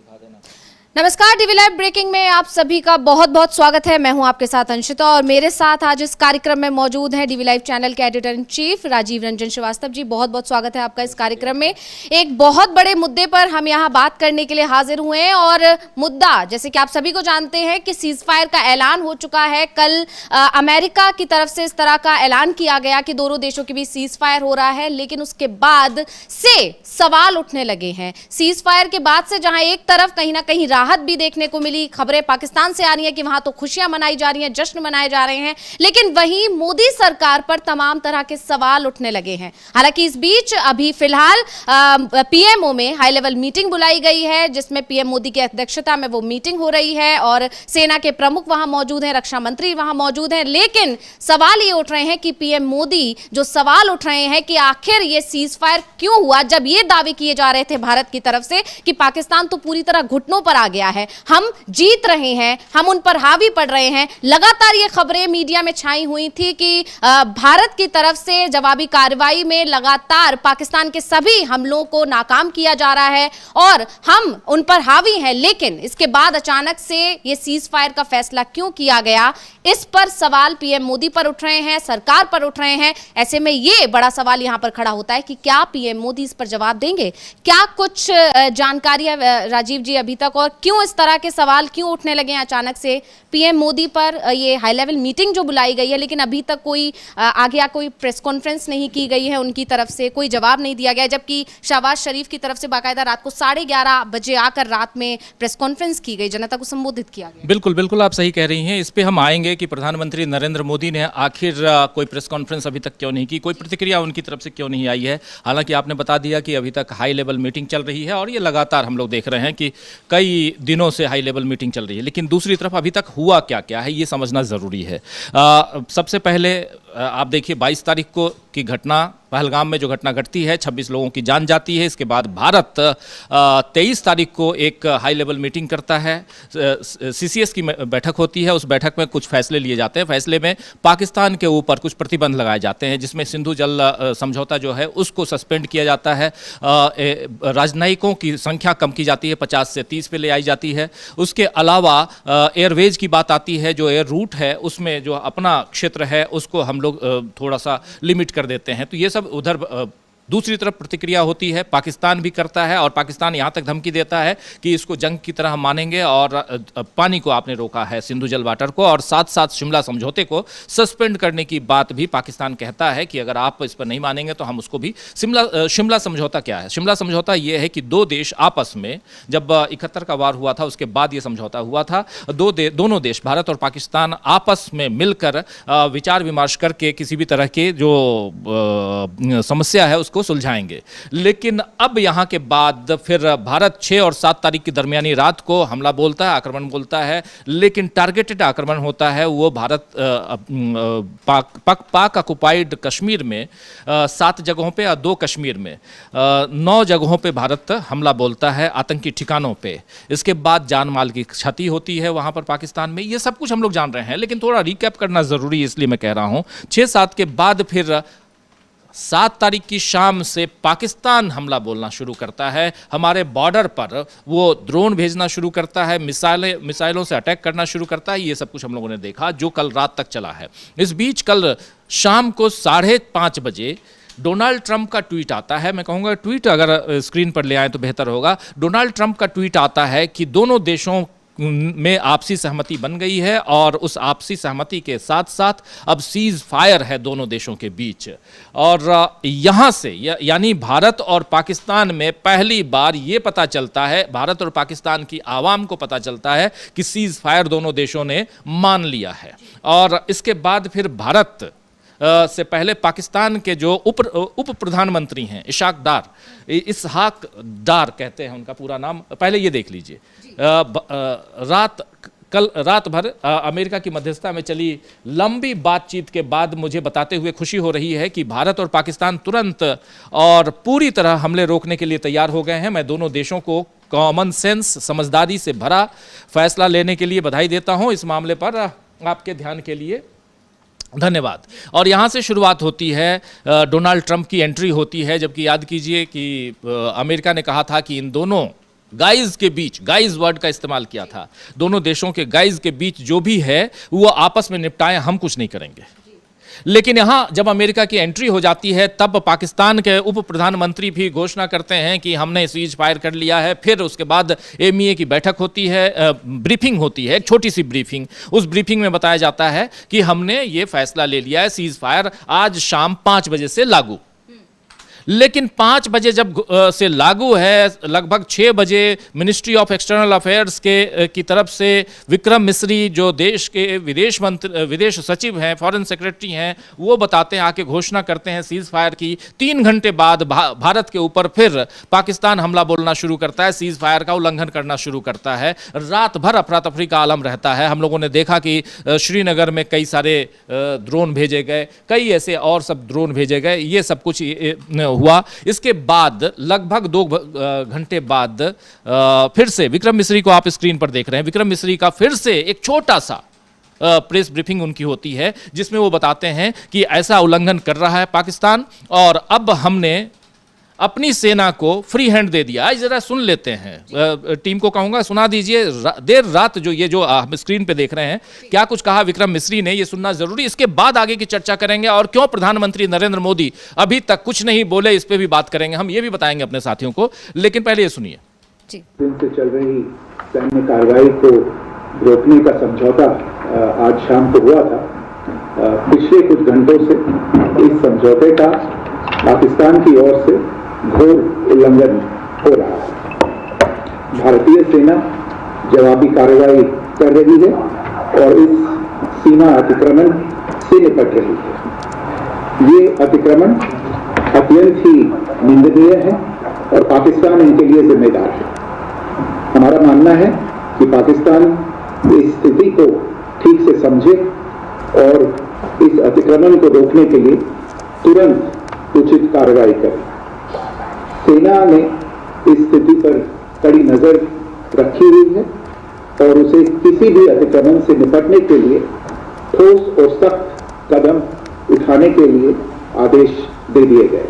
दिखा देना। नमस्कार, टीवी लाइव ब्रेकिंग में आप सभी का बहुत बहुत स्वागत है। मैं हूं आपके साथ अंशिता और मेरे साथ आज इस कार्यक्रम में मौजूद हैं टीवी लाइव चैनल के editor in chief Rajiv Ranjan Srivastava ji. बहुत बहुत स्वागत है आपका इस कार्यक्रम में। एक बहुत बड़े मुद्दे पर हम यहां बात करने के लिए हाजिर हुए हैं और मुद्दा, जैसे कि आप सभी को जानते हैं कि सीज फायर का ऐलान हो चुका है। कल अमेरिका की तरफ से इस तरह का ऐलान किया गया कि दोनों देशों के बीच सीज फायर हो रहा है, लेकिन उसके बाद से सवाल उठने लगे हैं। सीज फायर के बाद से जहां एक तरफ कहीं ना कहीं राहत भी देखने को मिली, खबरें पाकिस्तान से आ रही हैं कि वहां तो खुशियां मनाई जा रही हैं, जश्न मनाए जा रहे हैं, लेकिन वहीं मोदी सरकार पर तमाम तरह के सवाल उठने लगे हैं। हालांकि इस बीच अभी फिलहाल पीएमओ में हाई लेवल मीटिंग बुलाई गई है, जिसमें पीएम मोदी की अध्यक्षता में वो मीटिंग हो रही है और सेना के प्रमुख वहां मौजूद हैं, रक्षा मंत्री वहां मौजूद हैं। लेकिन सवाल ये उठ रहे हैं कि पीएम मोदी जो सवाल उठ रहे हैं कि आखिर ये सीज फायर क्यों हुआ, जब ये दावे किए जा रहे थे भारत की तरफ से कि पाकिस्तान तो पूरी तरह घुटनों पर आ गया है, हम जीत रहे हैं, हम उन पर हावी पड़ रहे हैं। लगातार ये खबरें मीडिया में छाई हुई थी कि भारत की तरफ से जवाबी कार्रवाई में लगातार पाकिस्तान के सभी हमलों को नाकाम किया जा रहा है और हम उन पर हावी हैं। लेकिन इसके बाद अचानक से ये सीज फायर का फैसला क्यों किया गया, इस पर सवाल पीएम मोदी पर उठ रहे हैं, सरकार पर उठ रहे हैं। ऐसे में ये बड़ा सवाल यहां पर खड़ा होता है कि क्या पीएम मोदी इस पर जवाब देंगे? क्या कुछ जानकारियां राजीव जी अभी तक, और क्यों इस तरह के सवाल क्यों उठने लगे हैं अचानक से पीएम मोदी पर? ये हाई लेवल मीटिंग जो बुलाई गई है, लेकिन अभी तक कोई आगे कोई प्रेस कॉन्फ्रेंस नहीं की गई है, उनकी तरफ से कोई जवाब नहीं दिया गया, जबकि शहबाज शरीफ की तरफ से बाकायदा रात को 11:30 बजे आकर रात में प्रेस कॉन्फ्रेंस की गई, जनता को संबोधित किया गया। बिल्कुल बिल्कुल आप सही कह रही हैं। इस पे हम आएंगे कि प्रधानमंत्री नरेंद्र मोदी ने आखिर कोई प्रेस कॉन्फ्रेंस अभी तक क्यों नहीं की, कोई प्रतिक्रिया उनकी तरफ से क्यों नहीं आई है। हालांकि आपने बता दिया कि अभी तक हाई लेवल मीटिंग चल रही है और ये लगातार हम लोग देख रहे हैं कि कई दिनों से हाई लेवल मीटिंग चल रही है, लेकिन दूसरी तरफ अभी तक हुआ क्या क्या है ये समझना ज़रूरी है। सबसे पहले आप देखिए 22 तारीख को की घटना, पहलगाम में जो घटना घटती है, 26 लोगों की जान जाती है। इसके बाद भारत 23 तारीख को एक हाई लेवल मीटिंग करता है, सीसीएस की बैठक होती है। उस बैठक में कुछ फैसले लिए जाते हैं। फैसले में पाकिस्तान के ऊपर कुछ प्रतिबंध लगाए जाते हैं, जिसमें सिंधु जल समझौता जो है उसको सस्पेंड किया जाता है। राजनयिकों की संख्या कम की जाती है, 50 से 30 पे ले आई जाती है। उसके अलावा एयरवेज की बात आती है, जो एयर रूट है उसमें जो अपना क्षेत्र है उसको हम लोग थोड़ा सा लिमिट कर देते हैं। तो ये सब उधर दूसरी तरफ प्रतिक्रिया होती है, पाकिस्तान भी करता है और पाकिस्तान यहाँ तक धमकी देता है कि इसको जंग की तरह मानेंगे और पानी को आपने रोका है, सिंधु जल वाटर को, और साथ साथ शिमला समझौते को सस्पेंड करने की बात भी पाकिस्तान कहता है कि अगर आप इस पर नहीं मानेंगे तो हम उसको भी। शिमला समझौता क्या है? शिमला समझौता ये है कि दो देश आपस में, जब 71 का वार हुआ था उसके बाद ये समझौता हुआ था, दोनों देश भारत और पाकिस्तान आपस में मिलकर विचार विमर्श करके किसी भी तरह के जो समस्या है को सुलझाएंगे। लेकिन अब यहां के बाद फिर भारत 6 और 7 तारीख की दरमियानी रात को हमला बोलता है, आक्रमण बोलता है, लेकिन टारगेटेड आक्रमण होता है। वो भारत पाक ऑक्युपाइड कश्मीर में 7 जगहों पे और 2 कश्मीर में 9 जगहों पे भारत हमला बोलता है, आतंकी ठिकानों पे। इसके बाद जान माल की क्षति होती है वहां पर पाकिस्तान में। ये सब कुछ हम लोग जान रहे हैं, लेकिन थोड़ा रिकैप करना जरूरी है, इसलिए मैं कह रहा हूं। 6-7 के बाद फिर 7 तारीख की शाम से पाकिस्तान हमला बोलना शुरू करता है। हमारे बॉर्डर पर वो ड्रोन भेजना शुरू करता है, मिसाइलों से अटैक करना शुरू करता है। ये सब कुछ हम लोगों ने देखा, जो कल रात तक चला है। इस बीच कल शाम को 5:30 बजे डोनाल्ड ट्रंप का ट्वीट आता है। मैं कहूँगा ट्वीट अगर स्क्रीन पर ले आए तो बेहतर होगा। डोनाल्ड ट्रंप का ट्वीट आता है कि दोनों देशों में आपसी सहमति बन गई है और उस आपसी सहमति के साथ साथ अब सीज फायर है दोनों देशों के बीच। और यहाँ से यानी भारत और पाकिस्तान में पहली बार ये पता चलता है, भारत और पाकिस्तान की आवाम को पता चलता है कि सीज फायर दोनों देशों ने मान लिया है। और इसके बाद फिर भारत से पहले पाकिस्तान के जो उप प्रधानमंत्री हैं इसहाक डार कहते हैं उनका पूरा नाम, पहले ये देख लीजिए। कल रात भर अमेरिका की मध्यस्थता में चली लंबी बातचीत के बाद मुझे बताते हुए खुशी हो रही है कि भारत और पाकिस्तान तुरंत और पूरी तरह हमले रोकने के लिए तैयार हो गए हैं। मैं दोनों देशों को कॉमन सेंस, समझदारी से भरा फैसला लेने के लिए बधाई देता हूं। इस मामले पर आपके ध्यान के लिए धन्यवाद। और यहाँ से शुरुआत होती है, डोनाल्ड ट्रंप की एंट्री होती है, जबकि याद कीजिए कि अमेरिका ने कहा था कि इन दोनों गाइज के बीच, गाइज वर्ड का इस्तेमाल किया था, दोनों देशों के गाइज के बीच जो भी है वो आपस में निपटाएं, हम कुछ नहीं करेंगे। लेकिन यहां जब अमेरिका की एंट्री हो जाती है तब पाकिस्तान के उप प्रधानमंत्री भी घोषणा करते हैं कि हमने सीज फायर कर लिया है। फिर उसके बाद एमईए की बैठक होती है, ब्रीफिंग होती है, एक छोटी सी ब्रीफिंग। उस ब्रीफिंग में बताया जाता है कि हमने ये फैसला ले लिया है, सीज फायर आज शाम 5 बजे से लागू। लेकिन 5 बजे जब से लागू है, लगभग 6 बजे मिनिस्ट्री ऑफ एक्सटर्नल अफेयर्स की तरफ से विक्रम मिस्री जो देश के विदेश सचिव हैं, फॉरेन सेक्रेटरी हैं, वो बताते हैं, आके घोषणा करते हैं सीज फायर की। 3 घंटे बाद भारत के ऊपर फिर पाकिस्तान हमला बोलना शुरू करता है, सीज फायर का उल्लंघन करना शुरू करता है। रात भर अफरा तफरी का आलम रहता है। हम लोगों ने देखा कि श्रीनगर में कई सारे ड्रोन भेजे गए, कई ऐसे और सब ड्रोन भेजे गए, ये सब कुछ हुआ। इसके बाद लगभग 2 घंटे बाद फिर से विक्रम मिस्री को आप स्क्रीन पर देख रहे हैं, विक्रम मिस्री का फिर से एक छोटा सा प्रेस ब्रीफिंग उनकी होती है जिसमें वो बताते हैं कि ऐसा उल्लंघन कर रहा है पाकिस्तान और अब हमने अपनी सेना को फ्री हैंड दे दिया। आज जरा सुन लेते हैं, टीम को कहूंगा सुना दीजिए। देर रात जो हम स्क्रीन पे देख रहे हैं, क्या कुछ कहा विक्रम मिस्री ने, ये सुनना जरूरी। इसके बाद आगे की चर्चा करेंगे और क्यों प्रधानमंत्री नरेंद्र मोदी अभी तक कुछ नहीं बोले, इस पे भी बात करेंगे, हम ये भी बताएंगे अपने साथियों को। लेकिन पहले ये सुनिए। दिन से चल रही सैन्य कार्रवाई को रोकने का समझौता आज शाम को हुआ था। पिछले कुछ घंटों से इस समझौते का पाकिस्तान की ओर से घोर उल्लंघन हो रहा है। भारतीय सेना जवाबी कार्रवाई कर रही है और इस सीमा अतिक्रमण से निपट रही है। ये अतिक्रमण अत्यंत ही निंदनीय है और पाकिस्तान इनके लिए जिम्मेदार है। हमारा मानना है कि पाकिस्तान इस स्थिति को ठीक से समझे और इस अतिक्रमण को रोकने के लिए तुरंत उचित कार्रवाई करे। सेना ने इस स्थिति पर कड़ी नजर रखी हुई है और उसे किसी भी अतिक्रमण से निपटने के लिए ठोस और सख्त कदम उठाने के लिए आदेश दे दिए गए।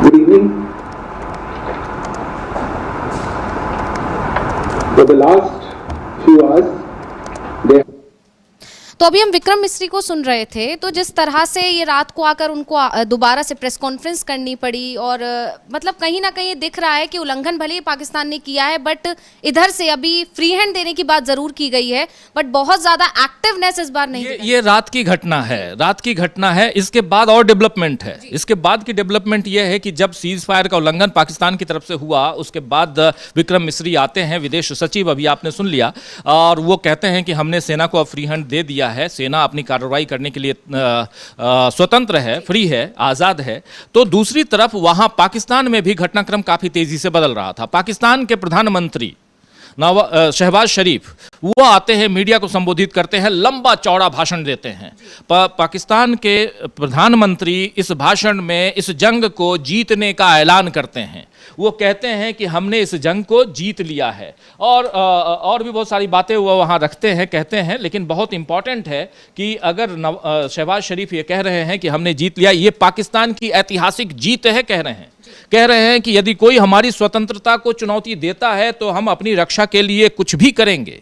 Good evening. For the last few hours, तो अभी हम विक्रम मिस्री को सुन रहे थे, तो जिस तरह से ये रात को आकर उनको दोबारा से प्रेस कॉन्फ्रेंस करनी पड़ी और मतलब कहीं ना कहीं दिख रहा है कि उल्लंघन भले ही पाकिस्तान ने किया है, बट इधर से अभी फ्री हैंड देने की बात जरूर की गई है, बट बहुत ज्यादा एक्टिवनेस इस बार नहीं। ये रात की घटना है, रात की घटना है। इसके बाद और डेवलपमेंट है। इसके बाद की डेवलपमेंट ये है कि जब सीज फायर का उल्लंघन पाकिस्तान की तरफ से हुआ, उसके बाद विक्रम मिस्री आते हैं, विदेश सचिव, अभी आपने सुन लिया, और वो कहते हैं कि हमने सेना को अब फ्री हैंड दे दिया है, सेना अपनी कार्रवाई करने के लिए स्वतंत्र है, फ्री है, आजाद है। तो दूसरी तरफ वहां पाकिस्तान में भी घटनाक्रम काफी तेजी से बदल रहा था। पाकिस्तान के प्रधानमंत्री शहबाज शरीफ वो आते हैं, मीडिया को संबोधित करते हैं, लंबा चौड़ा भाषण देते हैं। पाकिस्तान के प्रधानमंत्री इस भाषण में इस जंग को जीतने का ऐलान करते हैं। वो कहते हैं कि हमने इस जंग को जीत लिया है और भी बहुत सारी बातें वो वहाँ रखते हैं, कहते हैं। लेकिन बहुत इंपॉर्टेंट है कि अगर शहबाज शरीफ ये कह रहे हैं कि हमने जीत लिया, ये पाकिस्तान की ऐतिहासिक जीत है, कह रहे हैं कि यदि कोई हमारी स्वतंत्रता को चुनौती देता है तो हम अपनी रक्षा के लिए कुछ भी करेंगे।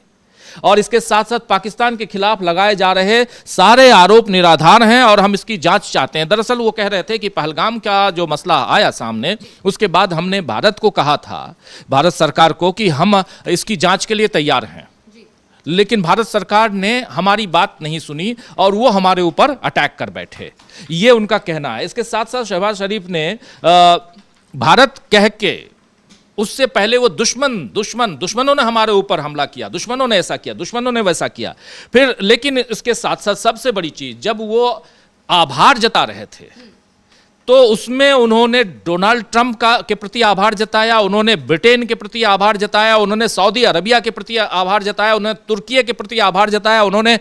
और इसके साथ साथ पाकिस्तान के खिलाफ लगाए जा रहे सारे आरोप निराधार हैं और हम इसकी जांच चाहते हैं। दरअसल वो कह रहे थे कि पहलगाम का जो मसला आया सामने, उसके बाद हमने भारत को कहा था, भारत सरकार को, कि हम इसकी जांच के लिए तैयार हैं, लेकिन भारत सरकार ने हमारी बात नहीं सुनी और वो हमारे ऊपर अटैक कर बैठे, ये उनका कहना है। इसके साथ साथ शहबाज शरीफ ने भारत कह के, उससे पहले वो दुश्मनों ने हमारे ऊपर हमला किया, दुश्मनों ने ऐसा किया, दुश्मनों ने वैसा किया। फिर लेकिन इसके साथ साथ सबसे बड़ी चीज, जब वो आभार जता रहे थे तो उसमें उन्होंने डोनाल्ड ट्रंप के प्रति आभार जताया, उन्होंने ब्रिटेन के प्रति आभार जताया, उन्होंने सऊदी अरबिया के प्रति आभार जताया, उन्होंने तुर्की के प्रति आभार जताया, उन्होंने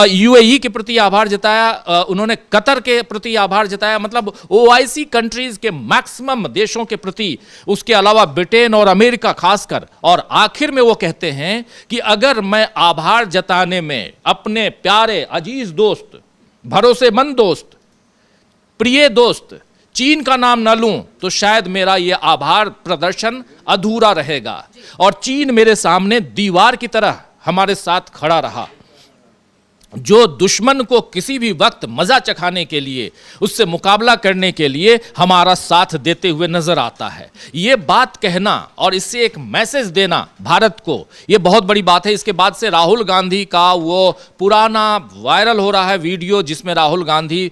यूएई के प्रति आभार जताया, उन्होंने कतर के प्रति आभार जताया। मतलब ओआईसी कंट्रीज के मैक्सिमम देशों के प्रति, उसके अलावा ब्रिटेन और अमेरिका खासकर। और आखिर में वो कहते हैं कि अगर मैं आभार जताने में अपने प्यारे अजीज दोस्त, भरोसेमंद दोस्त, प्रिय दोस्त चीन का नाम न लूं तो शायद मेरा यह आभार प्रदर्शन अधूरा रहेगा। और चीन मेरे सामने दीवार की तरह हमारे साथ खड़ा रहा, जो दुश्मन को किसी भी वक्त मजा चखाने के लिए, उससे मुकाबला करने के लिए हमारा साथ देते हुए नजर आता है। ये बात कहना और इससे एक मैसेज देना भारत को, ये बहुत बड़ी बात है। इसके बाद से राहुल गांधी का वो पुराना वायरल हो रहा है वीडियो, जिसमें राहुल गांधी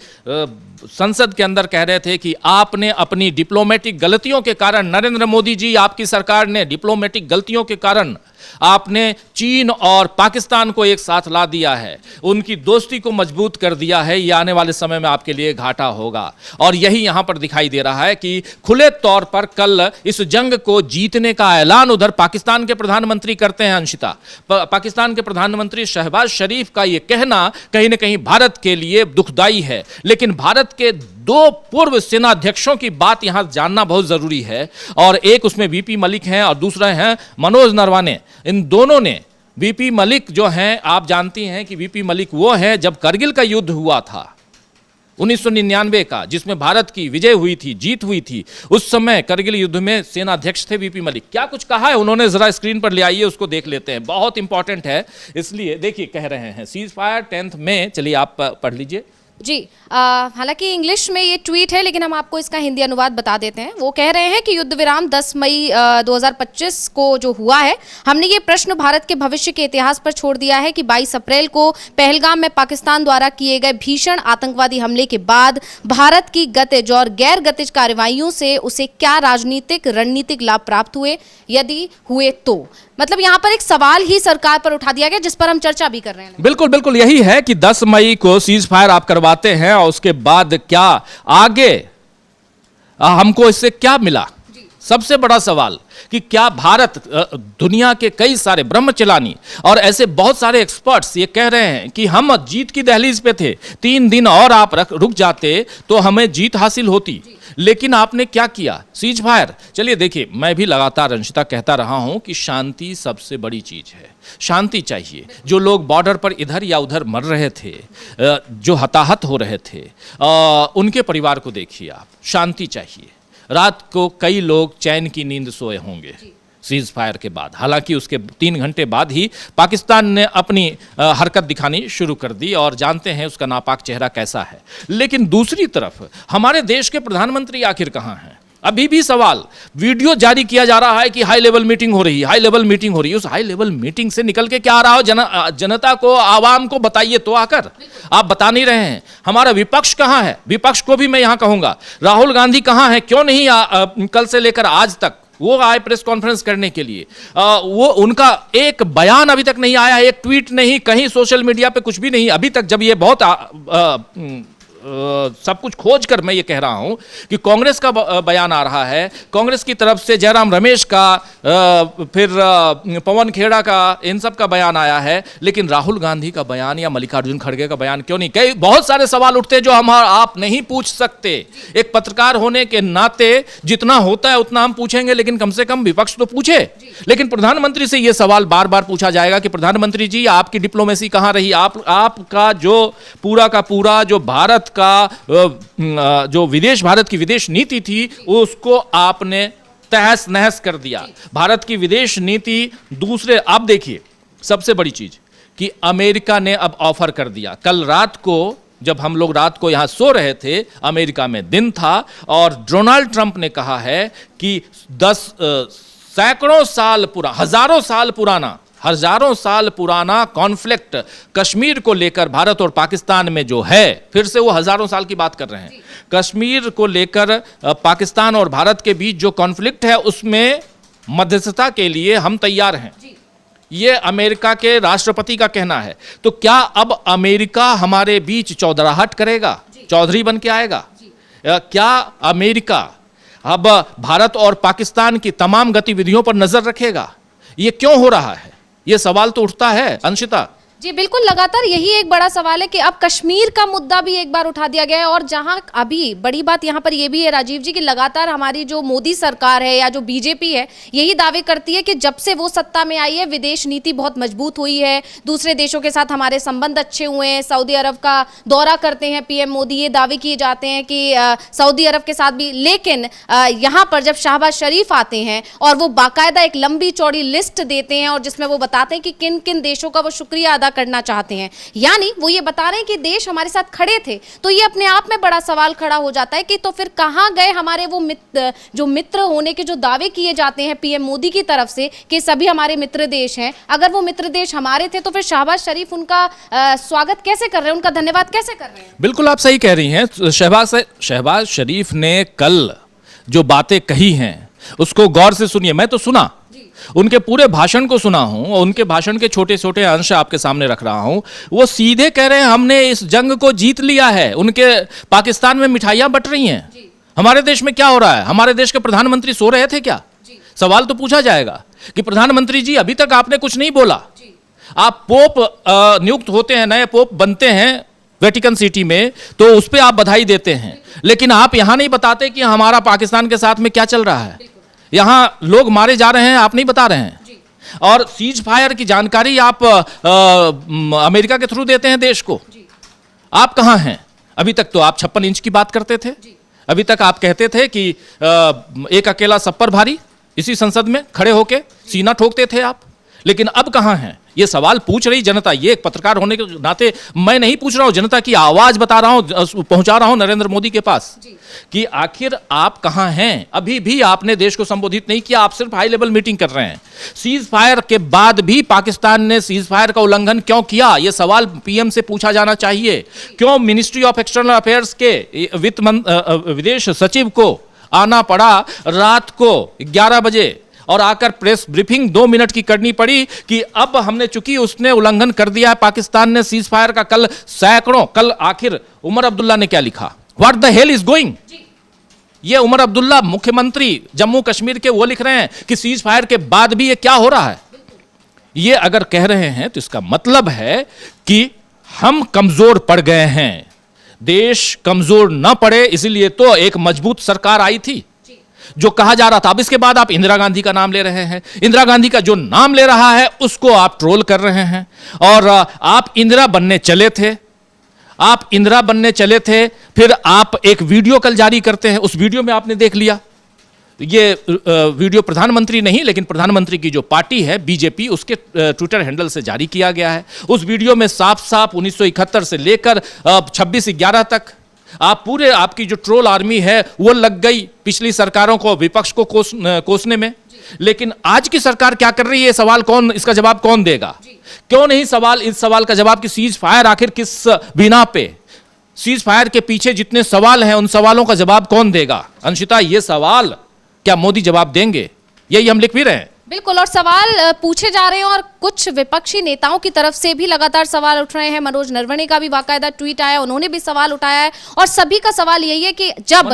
संसद के अंदर कह रहे थे कि आपने अपनी डिप्लोमेटिक गलतियों के कारण, नरेंद्र मोदी जी आपकी सरकार ने डिप्लोमेटिक गलतियों के कारण आपने चीन और पाकिस्तान को एक साथ ला दिया है, उनकी दोस्ती को मजबूत कर दिया है। ये आने वाले समय में आपके लिए घाटा होगा। और यही यहां पर दिखाई दे रहा है कि खुले तौर पर कल इस जंग को जीतने का ऐलान उधर पाकिस्तान के प्रधानमंत्री करते हैं। अंशिता, पाकिस्तान के प्रधानमंत्री शहबाज शरीफ का यह कहना कहीं ना कहीं भारत के लिए दुखदाई है। लेकिन भारत के दो पूर्व सेनाध्यक्षों की बात यहां जानना बहुत जरूरी है, और एक उसमें वीपी मलिक हैं और दूसरा हैं मनोज नरवाने। इन दोनों ने, वीपी मलिक जो हैं, आप जानती हैं कि वीपी मलिक वो हैं जब करगिल का युद्ध हुआ था 1999 का, जिसमें भारत की विजय हुई थी, जीत हुई थी, उस समय करगिल युद्ध में सेनाध्यक्ष थे वीपी मलिक। क्या कुछ कहा है उन्होंने, जरा स्क्रीन पर ले आइए, उसको देख लेते हैं, बहुत इंपॉर्टेंट है। इसलिए देखिए, कह रहे हैं सीज फायर 10 मई, चलिए आप पढ़ लीजिए जी। हालांकि इंग्लिश में ये ट्वीट है, लेकिन हम आपको इसका हिंदी अनुवाद बता देते हैं। वो कह रहे हैं कि युद्ध विराम 10 मई 2025 को जो हुआ है, हमने ये प्रश्न भारत के भविष्य के इतिहास पर छोड़ दिया है कि 22 अप्रैल को पहलगाम में पाकिस्तान द्वारा किए गए भीषण आतंकवादी हमले के बाद भारत की गतिज और गैर गतिज कार्रवाइयों से उसे क्या राजनीतिक रणनीतिक लाभ प्राप्त हुए, यदि हुए तो। मतलब यहाँ पर एक सवाल ही सरकार पर उठा दिया गया, जिस पर हम चर्चा भी कर रहे हैं। बिल्कुल बिल्कुल, यही है कि 10 मई को सीज फायर आप करवाते हैं और उसके बाद क्या आगे हमको इससे क्या मिला। सबसे बड़ा सवाल कि क्या भारत, दुनिया के कई सारे ब्रह्मचलानी और ऐसे बहुत सारे एक्सपर्ट्स ये कह रहे हैं कि हम जीत की दहलीज पे थे, 3 दिन और आप रुक जाते तो हमें जीत हासिल होती। लेकिन आपने क्या किया, सीज फायर। चलिए देखिए, मैं भी लगातार अंशिता कहता रहा हूं कि शांति सबसे बड़ी चीज है, शांति चाहिए। जो लोग बॉर्डर पर इधर या उधर मर रहे थे, जो हताहत हो रहे थे, उनके परिवार को देखिए आप, शांति चाहिए। रात को कई लोग चैन की नींद सोए होंगे सीज फायर के बाद। हालांकि उसके 3 घंटे बाद ही पाकिस्तान ने अपनी हरकत दिखानी शुरू कर दी और जानते हैं उसका नापाक चेहरा कैसा है। लेकिन दूसरी तरफ हमारे देश के प्रधानमंत्री आखिर कहाँ हैं? अभी भी सवाल, वीडियो जारी किया जा रहा है कि हाई लेवल मीटिंग हो रही है, हाई लेवल मीटिंग हो रही है। उस हाई लेवल मीटिंग से निकल के क्या आ रहा हो, जनता को, आवाम को बताइए तो आकर। आप बता नहीं रहे हैं। हमारा विपक्ष कहाँ है? विपक्ष को भी मैं यहां कहूंगा, राहुल गांधी कहाँ है? क्यों नहीं कल से लेकर आज तक वो आए प्रेस कॉन्फ्रेंस करने के लिए? वो उनका एक बयान अभी तक नहीं आया, एक ट्वीट नहीं, कहीं सोशल मीडिया पे कुछ भी नहीं अभी तक। जब ये बहुत सब कुछ खोज कर मैं ये कह रहा हूं कि कांग्रेस का बयान आ रहा है, कांग्रेस की तरफ से जयराम रमेश का, फिर पवन खेड़ा का, इन सब का बयान आया है, लेकिन राहुल गांधी का बयान या मल्लिकार्जुन खड़गे का बयान क्यों नहीं? कई बहुत सारे सवाल उठते हैं जो हम आप नहीं पूछ सकते। एक पत्रकार होने के नाते जितना होता है उतना हम पूछेंगे, लेकिन कम से कम विपक्ष तो पूछे। लेकिन प्रधानमंत्री से यह सवाल बार बार पूछा जाएगा कि प्रधानमंत्री जी, आपकी डिप्लोमेसी कहां रही? आपका जो पूरा का पूरा जो भारत का जो भारत की विदेश नीति थी, उसको आपने तहस नहस कर दिया। भारत की विदेश नीति दूसरे, आप देखिए सबसे बड़ी चीज कि अमेरिका ने अब ऑफर कर दिया। कल रात को जब हम लोग रात को यहां सो रहे थे, अमेरिका में दिन था और डोनाल्ड ट्रंप ने कहा है कि सैकड़ों साल पुराना, हजारों साल पुराना कॉन्फ्लिक्ट कश्मीर को लेकर भारत और पाकिस्तान में जो है, फिर से वो हजारों साल की बात कर रहे हैं, कश्मीर को लेकर पाकिस्तान और भारत के बीच जो कॉन्फ्लिक्ट है उसमें मध्यस्थता के लिए हम तैयार हैं। ये अमेरिका के राष्ट्रपति का कहना है। तो क्या अब अमेरिका हमारे बीच चौधराहट करेगा, चौधरी बन के आएगा? क्या अमेरिका अब भारत और पाकिस्तान की तमाम गतिविधियों पर नजर रखेगा? ये क्यों हो रहा है? ये सवाल तो उठता है अंशिता। जी बिल्कुल, लगातार यही एक बड़ा सवाल है कि अब कश्मीर का मुद्दा भी एक बार उठा दिया गया है और जहां अभी बड़ी बात यहां पर यह भी है राजीव जी कि लगातार हमारी जो मोदी सरकार है या जो बीजेपी है यही दावे करती है कि जब से वो सत्ता में आई है विदेश नीति बहुत मजबूत हुई है, दूसरे देशों के साथ हमारे संबंध अच्छे हुए हैं, सऊदी अरब का दौरा करते हैं पीएम मोदी, ये दावे किए जाते हैं कि सऊदी अरब के साथ भी। लेकिन यहाँ पर जब शहबाज शरीफ आते हैं और वो बाकायदा एक लंबी चौड़ी लिस्ट देते हैं और जिसमें वो बताते हैं कि किन किन देशों का वो शुक्रिया अदा करना चाहते हैं, यानी वो ये बता रहे हैं कि देश हमारे साथ खड़े थे, तो ये अपने आप में बड़ा सवाल खड़ा हो जाता है कि तो फिर कहां गए हमारे वो मित्र होने के जो दावे किए जाते हैं पीएम मोदी की तरफ से कि सभी हमारे मित्र देश हैं। अगर वो मित्र देश हमारे थे तो फिर शहबाज शरीफ उनका स्वागत कैसे कर रहे हैं, उनका धन्यवाद कैसे कर रहे हैं? बिल्कुल आप सही कह रही हैं। शहबाज शरीफ ने कल जो बातें कही हैं उसको गौर से सुनिए। मैं तो सुना, उनके पूरे भाषण को सुना हूं और उनके भाषण के छोटे छोटे अंश आपके सामने रख रहा हूं। वो सीधे कह रहे हैं हमने इस जंग को जीत लिया है। उनके पाकिस्तान में मिठाइयां बट रही हैं, हमारे देश में क्या हो रहा है? हमारे देश के प्रधानमंत्री सो रहे थे क्या? सवाल तो पूछा जाएगा कि प्रधानमंत्री जी अभी तक आपने कुछ नहीं बोला। आप पोप नियुक्त होते हैं, नए पोप बनते हैं वेटिकन सिटी में, तो उस पर आप बधाई देते हैं, लेकिन आप यहां नहीं बताते कि हमारा पाकिस्तान के साथ में क्या चल रहा है। यहां लोग मारे जा रहे हैं, आप नहीं बता रहे हैं। और सीज फायर की जानकारी आप अमेरिका के थ्रू देते हैं देश को। आप कहां हैं? अभी तक तो आप 56 इंच की बात करते थे, अभी तक आप कहते थे कि एक अकेला सब पर भारी, इसी संसद में खड़े होके सीना ठोकते थे आप, लेकिन अब कहां हैं? ये सवाल पूछ रही जनता। ये एक पत्रकार होने के नाते मैं नहीं पूछ रहा हूं, जनता की आवाज बता रहा हूं, पहुंचा रहा हूं नरेंद्र मोदी के पास कि आखिर आप कहां हैं। अभी भी आपने देश को संबोधित नहीं किया, आप सिर्फ हाई लेवल मीटिंग कर रहे हैं। सीज फायर के बाद भी पाकिस्तान ने सीज फायर का उल्लंघन क्यों किया, यह सवाल पीएम से पूछा जाना चाहिए। क्यों मिनिस्ट्री ऑफ एक्सटर्नल अफेयर्स के विदेश सचिव को आना पड़ा रात को 11 बजे और आकर प्रेस ब्रीफिंग 2 मिनट की करनी पड़ी कि अब हमने, चूंकि उसने उल्लंघन कर दिया है पाकिस्तान ने सीज फायर का, कल आखिर उमर अब्दुल्ला ने क्या लिखा, what the hell is going. ये उमर अब्दुल्ला मुख्यमंत्री जम्मू कश्मीर के वो लिख रहे हैं कि सीज फायर के बाद भी ये क्या हो रहा है। ये अगर कह रहे हैं तो इसका मतलब है कि हम कमजोर पड़ गए हैं। देश कमजोर ना पड़े इसलिए तो एक मजबूत सरकार आई थी जो कहा जा रहा था। अब इसके बाद आप इंदिरा गांधी का नाम ले रहे हैं, इंदिरा गांधी का जो नाम ले रहा है उसको आप ट्रोल कर रहे हैं। और आप इंदिरा बनने चले थे, आप इंदिरा बनने चले थे, फिर आप एक वीडियो कल जारी करते हैं। उस वीडियो में आपने देख लिया, ये वीडियो प्रधानमंत्री नहीं लेकिन प्रधानमंत्री की जो पार्टी है बीजेपी, उसके ट्विटर हैंडल से जारी किया गया है। उस वीडियो में साफ साफ 1971 से लेकर 26/11 तक आप पूरे, आपकी जो ट्रोल आर्मी है वो लग गई पिछली सरकारों को, विपक्ष को कोसने में। लेकिन आज की सरकार क्या कर रही है, सवाल कौन, इसका जवाब कौन देगा? क्यों नहीं इस सवाल का जवाब कि सीज फायर आखिर किस बिना पे, सीज फायर के पीछे जितने सवाल हैं उन सवालों का जवाब कौन देगा? अंशिता, ये सवाल क्या मोदी जवाब देंगे? यही हम लिख भी रहे हैं। बिल्कुल, और सवाल पूछे जा रहे हैं और कुछ विपक्षी नेताओं की तरफ से भी लगातार सवाल उठ रहे हैं। मनोज नरवणे का भी बाकायदा ट्वीट आया, उन्होंने भी सवाल उठाया है और सभी का सवाल यही है कि जब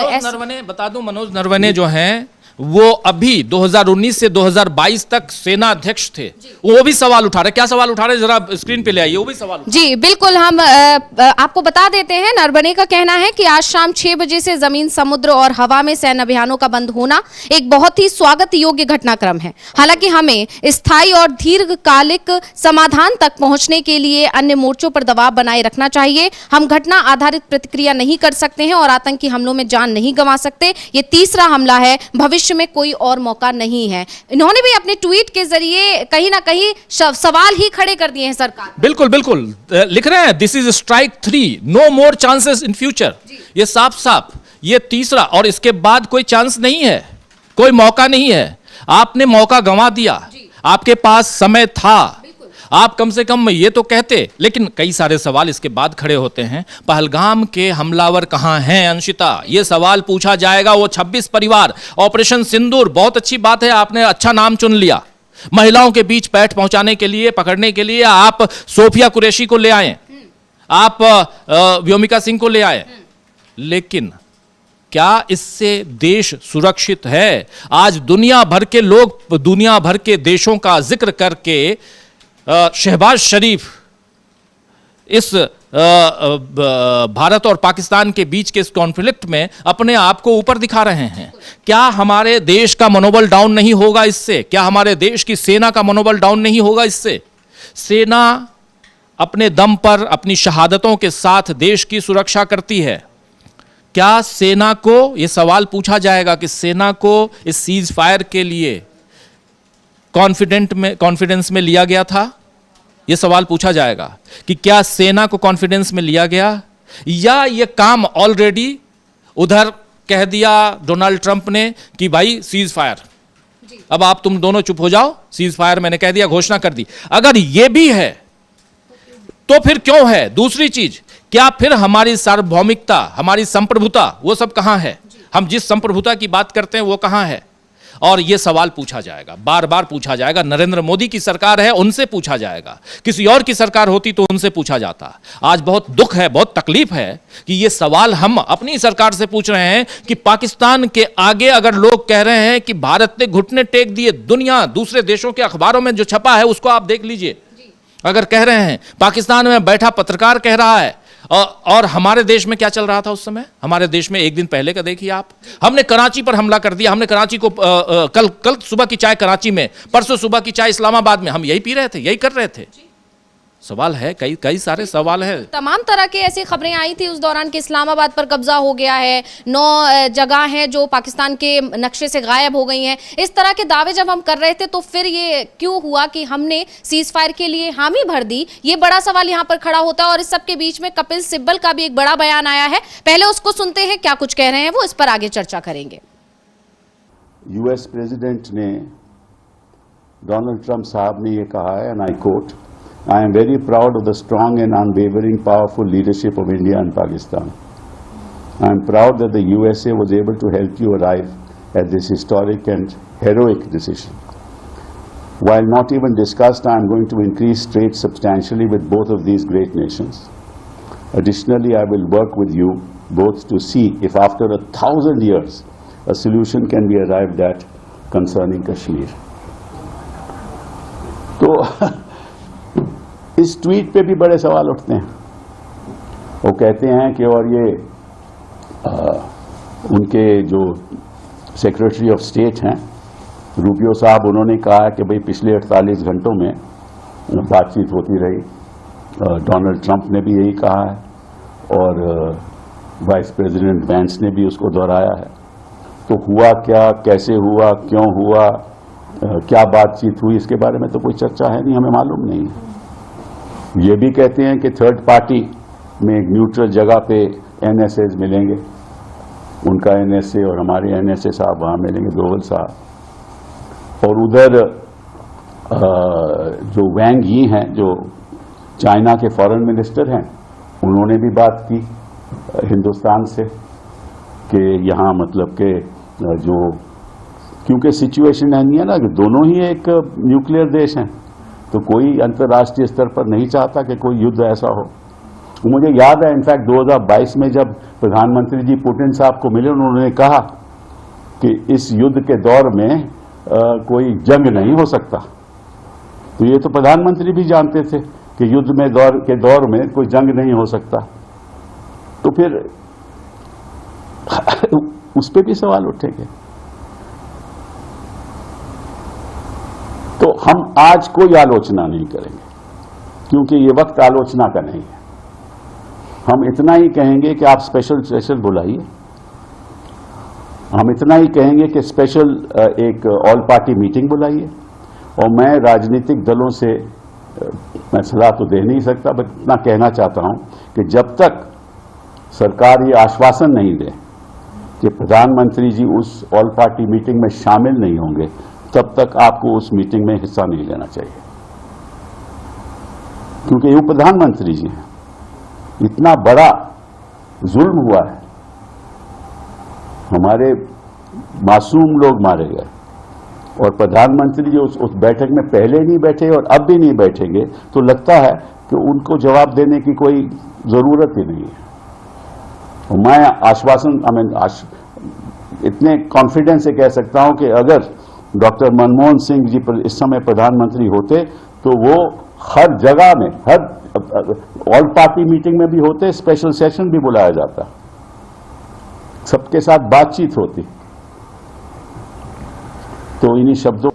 मनोज नरवणे जो हैं वो अभी 2019 से 2022 तक सेना अध्यक्ष थे, वो भी सवाल उठा रहे। क्या सवाल उठा रहे, जरा स्क्रीन पे ले आइए, वो भी सवाल। जी बिल्कुल, हम आपको बता देते हैं। नरवणे का कहना है कि आज शाम 6 बजे से जमीन, समुद्र और हवा में सैन्य अभियानों का बंद होना एक बहुत ही स्वागत योग्य घटनाक्रम है। हालांकि हमें स्थायी और दीर्घकालिक समाधान तक पहुंचने के लिए अन्य मोर्चों पर दबाव बनाए रखना चाहिए। हम घटना आधारित प्रतिक्रिया नहीं कर सकते हैं और आतंकी हमलों में जान नहीं गंवा सकते। ये तीसरा हमला है, भविष्य में कोई और मौका नहीं है। इन्होंने भी अपने ट्वीट के जरिए कहीं ना कहीं सवाल ही खड़े कर दिए हैं सरकार। बिल्कुल बिल्कुल लिख रहे हैं, this is strike 3, no more chances in future. ये साफ साफ ये तीसरा, और इसके बाद कोई चांस नहीं है, कोई मौका नहीं है। आपने मौका गंवा दिया, आपके पास समय था, आप कम से कम ये तो कहते। लेकिन कई सारे सवाल इसके बाद खड़े होते हैं। पहलगाम के हमलावर कहां हैं अंशिता, ये सवाल पूछा जाएगा। वो 26 परिवार, ऑपरेशन सिंदूर, बहुत अच्छी बात है, आपने अच्छा नाम चुन लिया। महिलाओं के बीच पैठ पहुंचाने के लिए, पकड़ने के लिए आप सोफिया कुरैशी को ले आए, आप व्योमिका सिंह को ले आए, लेकिन क्या इससे देश सुरक्षित है? आज दुनिया भर के लोग, दुनिया भर के देशों का जिक्र करके शहबाज शरीफ इस भारत और पाकिस्तान के बीच के इस कॉन्फ्लिक्ट में अपने आप को ऊपर दिखा रहे हैं। क्या हमारे देश का मनोबल डाउन नहीं होगा इससे? क्या हमारे देश की सेना का मनोबल डाउन नहीं होगा इससे? सेना अपने दम पर अपनी शहादतों के साथ देश की सुरक्षा करती है। क्या सेना को यह सवाल पूछा जाएगा कि सेना को इस सीज फायर के लिए कॉन्फिडेंस में लिया गया था? यह सवाल पूछा जाएगा कि क्या सेना को कॉन्फिडेंस में लिया गया, या यह काम ऑलरेडी उधर कह दिया डोनाल्ड ट्रंप ने कि भाई सीज फायर, अब आप तुम दोनों चुप हो जाओ, सीज फायर मैंने कह दिया, घोषणा कर दी। अगर यह भी है तो फिर क्यों है? दूसरी चीज, क्या फिर हमारी सार्वभौमिकता, हमारी संप्रभुता, वो सब कहां है? हम जिस संप्रभुता की बात करते हैं वो कहां है? और यह सवाल पूछा जाएगा, बार बार पूछा जाएगा। नरेंद्र मोदी की सरकार है, उनसे पूछा जाएगा। किसी और की सरकार होती तो उनसे पूछा जाता। आज बहुत दुख है, बहुत तकलीफ है कि यह सवाल हम अपनी सरकार से पूछ रहे हैं कि पाकिस्तान के आगे अगर लोग कह रहे हैं कि भारत ने घुटने टेक दिए, दुनिया दूसरे देशों के अखबारों में जो छपा है उसको आप देख लीजिए। अगर कह रहे हैं, पाकिस्तान में बैठा पत्रकार कह रहा है, और हमारे देश में क्या चल रहा था उस समय? हमारे देश में एक दिन पहले का देखिए आप, हमने कराची पर हमला कर दिया। हमने कराची को कल सुबह की चाय कराची में, परसों सुबह की चाय इस्लामाबाद में, हम यही पी रहे थे, यही कर रहे थे। सवाल है, कई सारे सवाल है। तमाम तरह की ऐसी खबरें आई थी उस दौरान कि इस्लामाबाद पर कब्जा हो गया है, 9 जगह हैं जो पाकिस्तान के नक्शे से गायब हो गई हैं। इस तरह के दावे जब हम कर रहे थे तो फिर ये क्यों हुआ कि हमने सीज फायर के लिए हामी भर दी? ये बड़ा सवाल यहाँ पर खड़ा होता है। और इस सब के बीच में कपिल सिब्बल का भी एक बड़ा बयान आया है, पहले उसको सुनते हैं, क्या कुछ कह रहे हैं वो, इस पर आगे चर्चा करेंगे। यूएस प्रेसिडेंट ने, डोनाल्ड ट्रंप साहब ने ये कहा है, and I quote, I am very proud of the strong and unwavering powerful leadership of India and Pakistan. I am proud that the USA was able to help you arrive at this historic and heroic decision. While not even discussed, I am going to increase trade substantially with both of these great nations. Additionally, I will work with you both to see if after 1,000 years a solution can be arrived at concerning Kashmir. So, इस tweet पे भी बड़े सवाल उठते हैं। वो कहते हैं कि और ये उनके जो सेक्रेटरी ऑफ स्टेट हैं रूबियो साहब, उन्होंने कहा कि भाई पिछले 48 घंटों में बातचीत होती रही। डोनाल्ड ट्रंप ने भी यही कहा है और वाइस प्रेसिडेंट वेंस ने भी उसको दोहराया है। तो हुआ क्या, कैसे हुआ, क्यों हुआ, क्या बातचीत हुई, इसके बारे में तो कोई चर्चा है नहीं, हमें मालूम नहीं है। ये भी कहते हैं कि थर्ड पार्टी में एक न्यूट्रल जगह पे एनएसए मिलेंगे, उनका एनएसए और हमारे एनएसए साहब वहाँ मिलेंगे, ग्लोबल साहब। और उधर जो वैंग यी हैं, जो चाइना के फॉरेन मिनिस्टर हैं, उन्होंने भी बात की हिंदुस्तान से कि यहाँ मतलब के जो, क्योंकि सिचुएशन नहीं है ना कि दोनों ही एक न्यूक्लियर देश हैं, तो कोई अंतर्राष्ट्रीय स्तर पर नहीं चाहता कि कोई युद्ध ऐसा हो। मुझे याद है इनफैक्ट 2022 में जब प्रधानमंत्री जी पुतिन साहब को मिले, उन्होंने कहा कि इस युद्ध के दौर में कोई जंग नहीं हो सकता। तो ये तो प्रधानमंत्री भी जानते थे कि युद्ध में के दौर में कोई जंग नहीं हो सकता। तो फिर उस पर भी सवाल उठेंगे। तो हम आज कोई आलोचना नहीं करेंगे क्योंकि ये वक्त आलोचना का नहीं है। हम इतना ही कहेंगे कि आप स्पेशल सेशन बुलाइए, हम इतना ही कहेंगे कि स्पेशल एक ऑल पार्टी मीटिंग बुलाइए। और मैं राजनीतिक दलों से मैं सलाह तो दे नहीं सकता, बट इतना कहना चाहता हूं कि जब तक सरकार ये आश्वासन नहीं दे कि प्रधानमंत्री जी उस ऑल पार्टी मीटिंग में शामिल नहीं होंगे, तब तक आपको उस मीटिंग में हिस्सा नहीं लेना चाहिए। क्योंकि ये प्रधानमंत्री जी हैं, इतना बड़ा जुल्म हुआ है, हमारे मासूम लोग मारे गए, और प्रधानमंत्री जी उस बैठक में पहले नहीं बैठे और अब भी नहीं बैठेंगे, तो लगता है कि उनको जवाब देने की कोई जरूरत ही नहीं है। और मैं आश्वासन इतने कॉन्फिडेंस से कह सकता हूं कि अगर डॉक्टर मनमोहन सिंह जी इस समय प्रधानमंत्री होते तो वो हर जगह में, हर ऑल पार्टी मीटिंग में भी होते, स्पेशल सेशन भी बुलाया जाता, सबके साथ बातचीत होती। तो इन्हीं शब्दों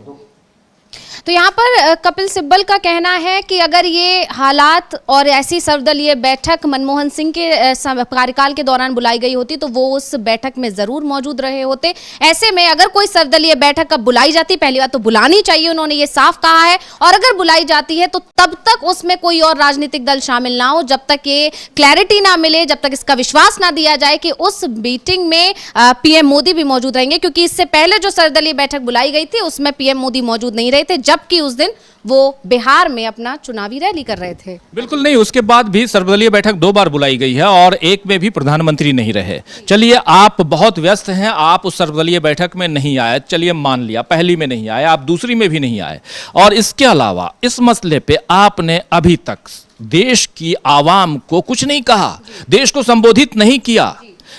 तो यहाँ पर कपिल सिब्बल का कहना है कि अगर ये हालात और ऐसी सर्वदलीय बैठक मनमोहन सिंह के कार्यकाल के दौरान बुलाई गई होती तो वो उस बैठक में जरूर मौजूद रहे होते। ऐसे में अगर कोई सर्वदलीय बैठक अब बुलाई जाती, पहली बात तो बुलानी चाहिए, उन्होंने ये साफ कहा है, और अगर बुलाई जाती है तो तब तक उसमें कोई और राजनीतिक दल शामिल ना हो, जब तक ये क्लैरिटी ना मिले, जब तक इसका विश्वास ना दिया जाए कि उस मीटिंग में पीएम मोदी भी मौजूद रहेंगे। क्योंकि इससे पहले जो सर्वदलीय बैठक बुलाई गई थी उसमें पीएम मोदी मौजूद नहीं रहे थे, जबकि उस दिन वो बिहार में अपना चुनावी रैली कर रहे थे। बिल्कुल नहीं, उसके बाद भी सर्वदलीय बैठक 2 बार बुलाई गई है और एक में भी प्रधानमंत्री नहीं रहे। चलिए, आप बहुत व्यस्त हैं, आप उस सर्वदलीय बैठक में नहीं आए, चलिए मान लिया, पहली में नहीं आए, आप दूसरी में भी नहीं आए, और इसके अलावा इस मसले पे आपने अभी तक देश की आवाम को कुछ नहीं कहा, देश को संबोधित नहीं किया।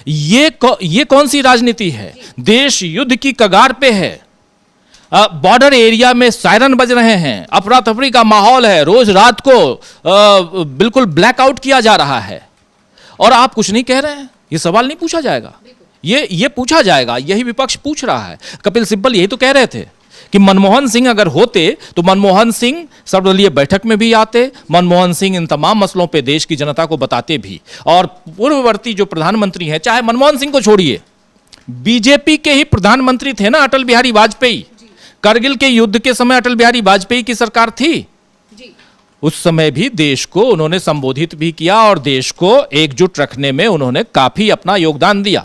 ये कौन सी राजनीति है? देश युद्ध की कगार पे है, बॉर्डर एरिया में सायरन बज रहे हैं, अफरा तफरी का माहौल है, रोज रात को बिल्कुल ब्लैकआउट किया जा रहा है, और आप कुछ नहीं कह रहे हैं। ये सवाल नहीं पूछा जाएगा, ये पूछा जाएगा, यही विपक्ष पूछ रहा है। कपिल सिब्बल यही तो कह रहे थे कि मनमोहन सिंह अगर होते तो मनमोहन सिंह सर्वदलीय बैठक में भी आते, मनमोहन सिंह इन तमाम मसलों पे देश की जनता को बताते भी, और पूर्ववर्ती जो प्रधानमंत्री हैं, चाहे मनमोहन सिंह को छोड़िए, बीजेपी के ही प्रधानमंत्री थे ना अटल बिहारी वाजपेयी। करगिल के युद्ध के समय अटल बिहारी वाजपेयी की सरकार थी जी। उस समय भी देश को उन्होंने संबोधित भी किया और देश को एकजुट रखने में उन्होंने काफी अपना योगदान दिया।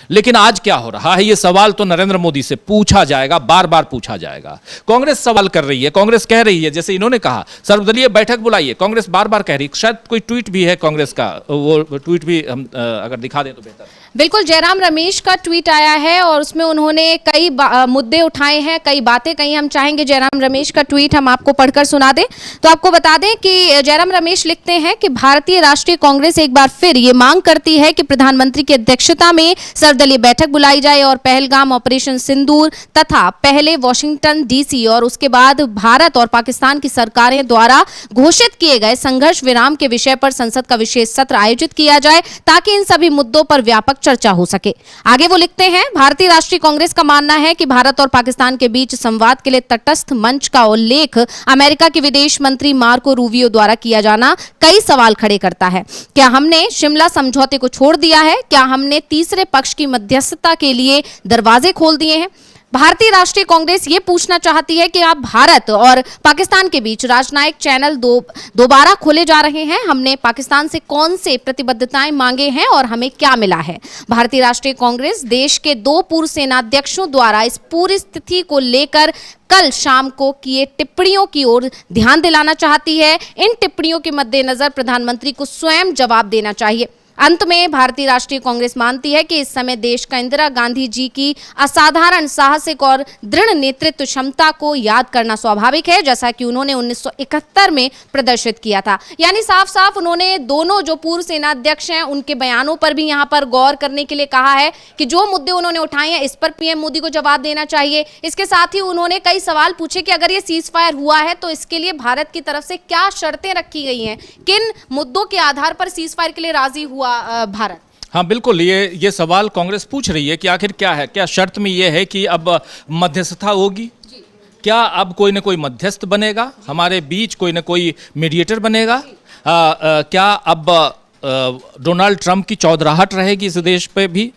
लेकिन आज क्या हो रहा है, ये सवाल तो नरेंद्र मोदी से पूछा जाएगा, बार बार पूछा जाएगा। कांग्रेस सवाल कर रही है, कांग्रेस कह रही है, जैसे इन्होंने कहा सर्वदलीय बैठक बुलाइए, कांग्रेस बार बार कह रही है। शायद कोई ट्वीट भी है कांग्रेस का, वो ट्वीट भी हम अगर दिखा दें तो बेहतर। बिल्कुल, जयराम रमेश का ट्वीट आया है और उसमें उन्होंने कई मुद्दे उठाए हैं, कई बातें कही। हम चाहेंगे जयराम रमेश का ट्वीट हम आपको पढ़कर सुना दें। तो आपको बता दें कि जयराम रमेश लिखते हैं कि भारतीय राष्ट्रीय कांग्रेस एक बार फिर ये मांग करती है कि प्रधानमंत्री की अध्यक्षता में सर्वदलीय बैठक बुलाई जाए और पहलगाम, ऑपरेशन सिंदूर तथा पहले वॉशिंगटन डीसी और उसके बाद भारत और पाकिस्तान की सरकारें द्वारा घोषित किए गए संघर्ष विराम के विषय पर संसद का विशेष सत्र आयोजित किया जाए, ताकि इन सभी मुद्दों पर व्यापक चर्चा हो सके। आगे वो लिखते हैं, भारतीय राष्ट्रीय कांग्रेस का मानना है कि भारत और पाकिस्तान के बीच संवाद के लिए तटस्थ मंच का उल्लेख अमेरिका के विदेश मंत्री मार्को रूबियो द्वारा किया जाना कई सवाल खड़े करता है। क्या हमने शिमला समझौते को छोड़ दिया है? क्या हमने तीसरे पक्ष की मध्यस्थता के लिए दरवाजे खोल दिए हैं? भारतीय राष्ट्रीय कांग्रेस ये पूछना चाहती है कि आप भारत और पाकिस्तान के बीच राजनयिक चैनल दोबारा खोले जा रहे हैं। हमने पाकिस्तान से कौन से प्रतिबद्धताएं मांगे हैं और हमें क्या मिला है? भारतीय राष्ट्रीय कांग्रेस देश के 2 पूर्व सेनाध्यक्षों द्वारा इस पूरी स्थिति को लेकर कल शाम को किए टिप्पणियों की ओर ध्यान दिलाना चाहती है। इन टिप्पणियों के मद्देनजर प्रधानमंत्री को स्वयं जवाब देना चाहिए। अंत में भारतीय राष्ट्रीय कांग्रेस मानती है कि इस समय देश का इंदिरा गांधी जी की असाधारण साहसिक और दृढ़ नेतृत्व क्षमता को याद करना स्वाभाविक है, जैसा कि उन्होंने 1971 में प्रदर्शित किया था। यानी साफ साफ उन्होंने दोनों जो पूर्व सेनाध्यक्ष हैं उनके बयानों पर भी यहां पर गौर करने के लिए कहा है कि जो मुद्दे उन्होंने उठाए हैं इस पर पीएम मोदी को जवाब देना चाहिए। इसके साथ ही उन्होंने कई सवाल पूछे कि अगर ये सीज फायर हुआ है तो इसके लिए भारत की तरफ से क्या शर्तें रखी गई हैं, किन मुद्दों के आधार पर सीज फायर के लिए राजी हुआ भारत। हाँ बिल्कुल, ये सवाल कांग्रेस पूछ रही है कि आखिर क्या है, क्या शर्त में ये है कि अब मध्यस्थता होगी, क्या अब कोई ना कोई मध्यस्थ बनेगा हमारे बीच, कोई ना कोई मीडिएटर बनेगा, क्या अब डोनाल्ड ट्रंप की चौधराहट रहेगी इस देश पे भी?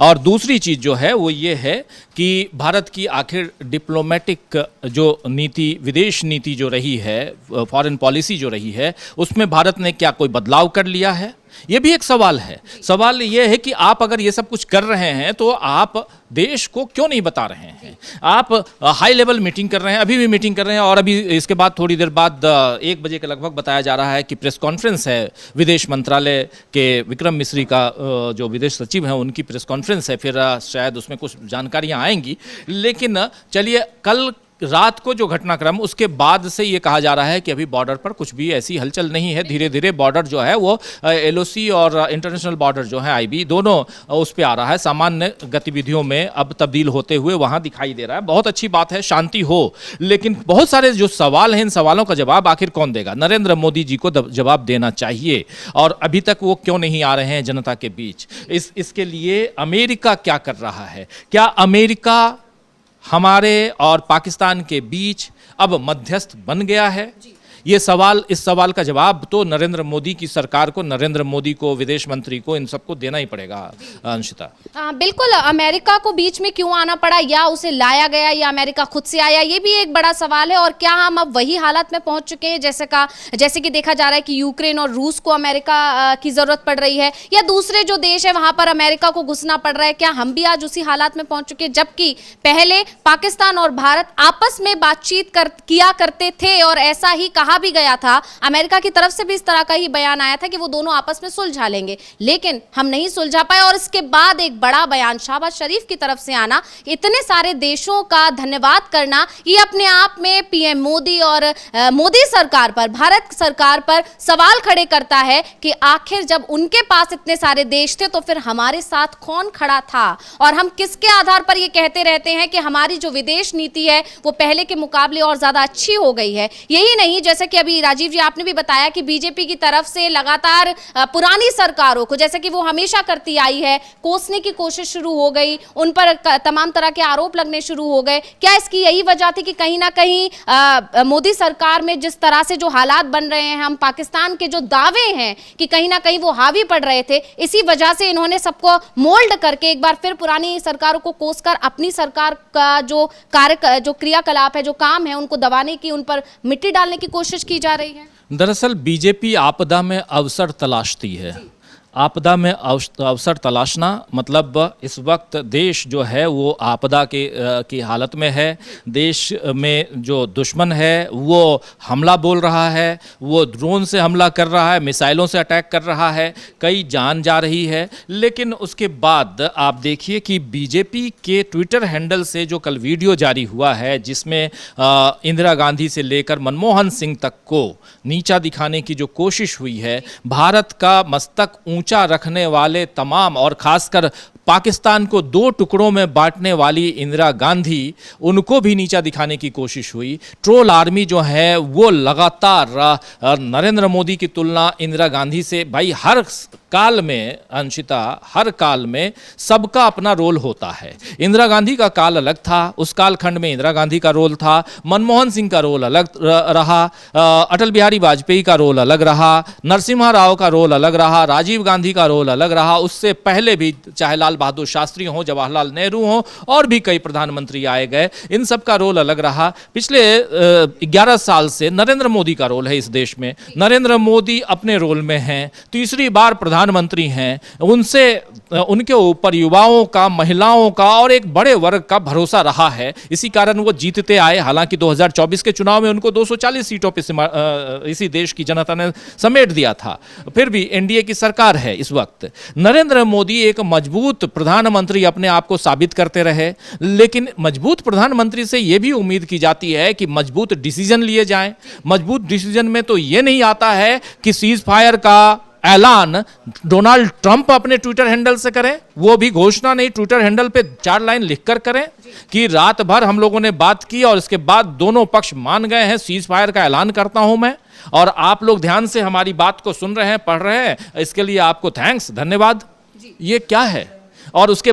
और दूसरी चीज जो है वो ये है कि भारत की आखिर डिप्लोमेटिक जो नीति, विदेश नीति जो रही है, फॉरेन पॉलिसी जो रही है, उसमें भारत ने क्या कोई बदलाव कर लिया है? ये भी एक सवाल है। सवाल ये है कि आप अगर ये सब कुछ कर रहे हैं तो आप देश को क्यों नहीं बता रहे हैं? आप हाई लेवल मीटिंग कर रहे हैं, अभी भी मीटिंग कर रहे हैं, और अभी इसके बाद थोड़ी देर बाद 1 बजे के लगभग बताया जा रहा है कि प्रेस कॉन्फ्रेंस है विदेश मंत्रालय के, विक्रम मिस्री का जो विदेश सचिव हैं उनकी प्रेस कॉन्फ्रेंस है, फिर शायद उसमें कुछ जानकारियां आएंगी। लेकिन चलिए, कल रात को जो घटनाक्रम, उसके बाद से ये कहा जा रहा है कि अभी बॉर्डर पर कुछ भी ऐसी हलचल नहीं है। धीरे धीरे बॉर्डर जो है वो LOC और इंटरनेशनल बॉर्डर जो है IB दोनों उस पे आ रहा है, सामान्य गतिविधियों में अब तब्दील होते हुए वहां दिखाई दे रहा है। बहुत अच्छी बात है, शांति हो, लेकिन बहुत सारे जो सवाल हैं, इन सवालों का जवाब आखिर कौन देगा? नरेंद्र मोदी जी को जवाब देना चाहिए, और अभी तक वो क्यों नहीं आ रहे हैं जनता के बीच? इसके लिए अमेरिका क्या कर रहा है? क्या अमेरिका हमारे और पाकिस्तान के बीच अब मध्यस्थ बन गया है? ये सवाल, इस सवाल का जवाब तो नरेंद्र मोदी की सरकार को, नरेंद्र मोदी को, विदेश मंत्री को, इन सबको देना ही पड़ेगा। अंशिता, बिल्कुल, अमेरिका को बीच में क्यों आना पड़ा, या उसे लाया गया, या अमेरिका खुद से आया, ये भी एक बड़ा सवाल है। और क्या हम अब वही हालात में पहुंच चुके हैं जैसे कि देखा जा रहा है कि यूक्रेन और रूस को अमेरिका की जरूरत पड़ रही है, या दूसरे जो देश है वहां पर अमेरिका को घुसना पड़ रहा है? क्या हम भी आज उसी हालात में पहुंच चुके हैं? जबकि पहले पाकिस्तान और भारत आपस में बातचीत किया करते थे, और ऐसा ही कहा भी गया था, अमेरिका की तरफ से भी इस तरह का ही बयान आया था कि वो दोनों आपस में सुलझा लेंगे, लेकिन हम नहीं सुलझा पाए। और इसके बाद एक बड़ा बयान शहबाज शरीफ की तरफ से आना, इतने सारे देशों का धन्यवाद करना, ये अपने आप में PM मोदी और मोदी सरकार पर, भारत सरकार पर सवाल खड़े करता है कि आखिर जब उनके पास इतने सारे देश थे तो फिर हमारे साथ कौन खड़ा था, और हम किसके आधार पर ये कहते रहते हैं कि हमारी जो विदेश नीति है वो पहले के मुकाबले और ज्यादा अच्छी हो गई है। यही नहीं, जैसे कि अभी राजीव जी आपने भी बताया कि बीजेपी की तरफ से लगातार पुरानी सरकारों को, जैसे कि वो हमेशा करती आई है, कोसने की कोशिश शुरू हो गई, उन पर तमाम तरह के आरोप लगने शुरू हो गए। क्या इसकी यही वजह थी कि कहीं ना कहीं मोदी सरकार में जिस तरह से जो हालात बन रहे हैं, हम पाकिस्तान के जो दावे हैं कि कहीं ना कहीं वो हावी पड़ रहे थे, इसी वजह से इन्होंने सबको मोल्ड करके एक बार फिर पुरानी सरकारों को कोसकर अपनी सरकार का जो क्रियाकलाप है, जो काम है, उनको दबाने की, उन पर मिट्टी डालने की कोशिश की जा रही है? दरअसल बीजेपी आपदा में अवसर तलाशती है। आपदा में अवसर तलाशना मतलब इस वक्त देश जो है वो आपदा की हालत में है। देश में जो दुश्मन है वो हमला बोल रहा है, वो ड्रोन से हमला कर रहा है, मिसाइलों से अटैक कर रहा है, कई जान जा रही है। लेकिन उसके बाद आप देखिए कि बीजेपी के ट्विटर हैंडल से जो कल वीडियो जारी हुआ है, जिसमें इंदिरा गांधी से लेकर मनमोहन सिंह तक को नीचा दिखाने की जो कोशिश हुई है, भारत का मस्तक ऊंचा रखने वाले तमाम, और खासकर पाकिस्तान को दो टुकड़ों में बांटने वाली इंदिरा गांधी, उनको भी नीचा दिखाने की कोशिश हुई। ट्रोल आर्मी जो है वो लगातार नरेंद्र मोदी की तुलना इंदिरा गांधी से, भाई हर काल में अंशिता, हर काल में सबका अपना रोल होता है। इंदिरा गांधी का काल अलग था, उस कालखंड में इंदिरा गांधी का रोल था, मनमोहन सिंह का रोल अलग रहा, अटल बिहारी वाजपेयी का रोल अलग रहा, नरसिम्हा राव का रोल अलग रहा, राजीव गांधी का रोल अलग रहा, उससे पहले भी चाहे लाल बहादुर शास्त्री हो, जवाहरलाल नेहरू हो, और भी कई प्रधानमंत्री आए गए, इन सब का रोल अलग रहा। पिछले 11 साल से नरेंद्र मोदी का रोल है इस देश में। नरेंद्र मोदी अपने रोल में हैं, तीसरी बार प्रधानमंत्री हैं, उनके ऊपर युवाओं का, महिलाओं का और एक बड़े वर्ग का भरोसा रहा है। इसी कारण वो जीतते आए। हालांकि 2024 के चुनाव में उनको 240 सीटों पर इसी देश की जनता ने समेट दिया था, फिर भी एनडीए की सरकार है इस वक्त। नरेंद्र मोदी एक मजबूत प्रधानमंत्री अपने आप को साबित करते रहे, लेकिन मजबूत प्रधानमंत्री से यह भी उम्मीद की जाती है कि मजबूत डिसीजन लिए जाएं। मजबूत डिसीजन में तो यह नहीं आता है कि सीज फायर का ऐलान डोनाल्ड ट्रंप अपने ट्विटर हैंडल से करें, वो भी घोषणा नहीं, ट्विटर हैंडल पे 4 लाइन लिखकर करें कि रात भर हम लोगों ने बात की और इसके बाद दोनों पक्ष मान गए हैं, सीज फायर का ऐलान करता हूं मैं, और आप लोग ध्यान से हमारी बात को सुन रहे हैं, पढ़ रहे हैं, इसके लिए आपको थैंक्स, धन्यवाद। ये क्या है? और उसके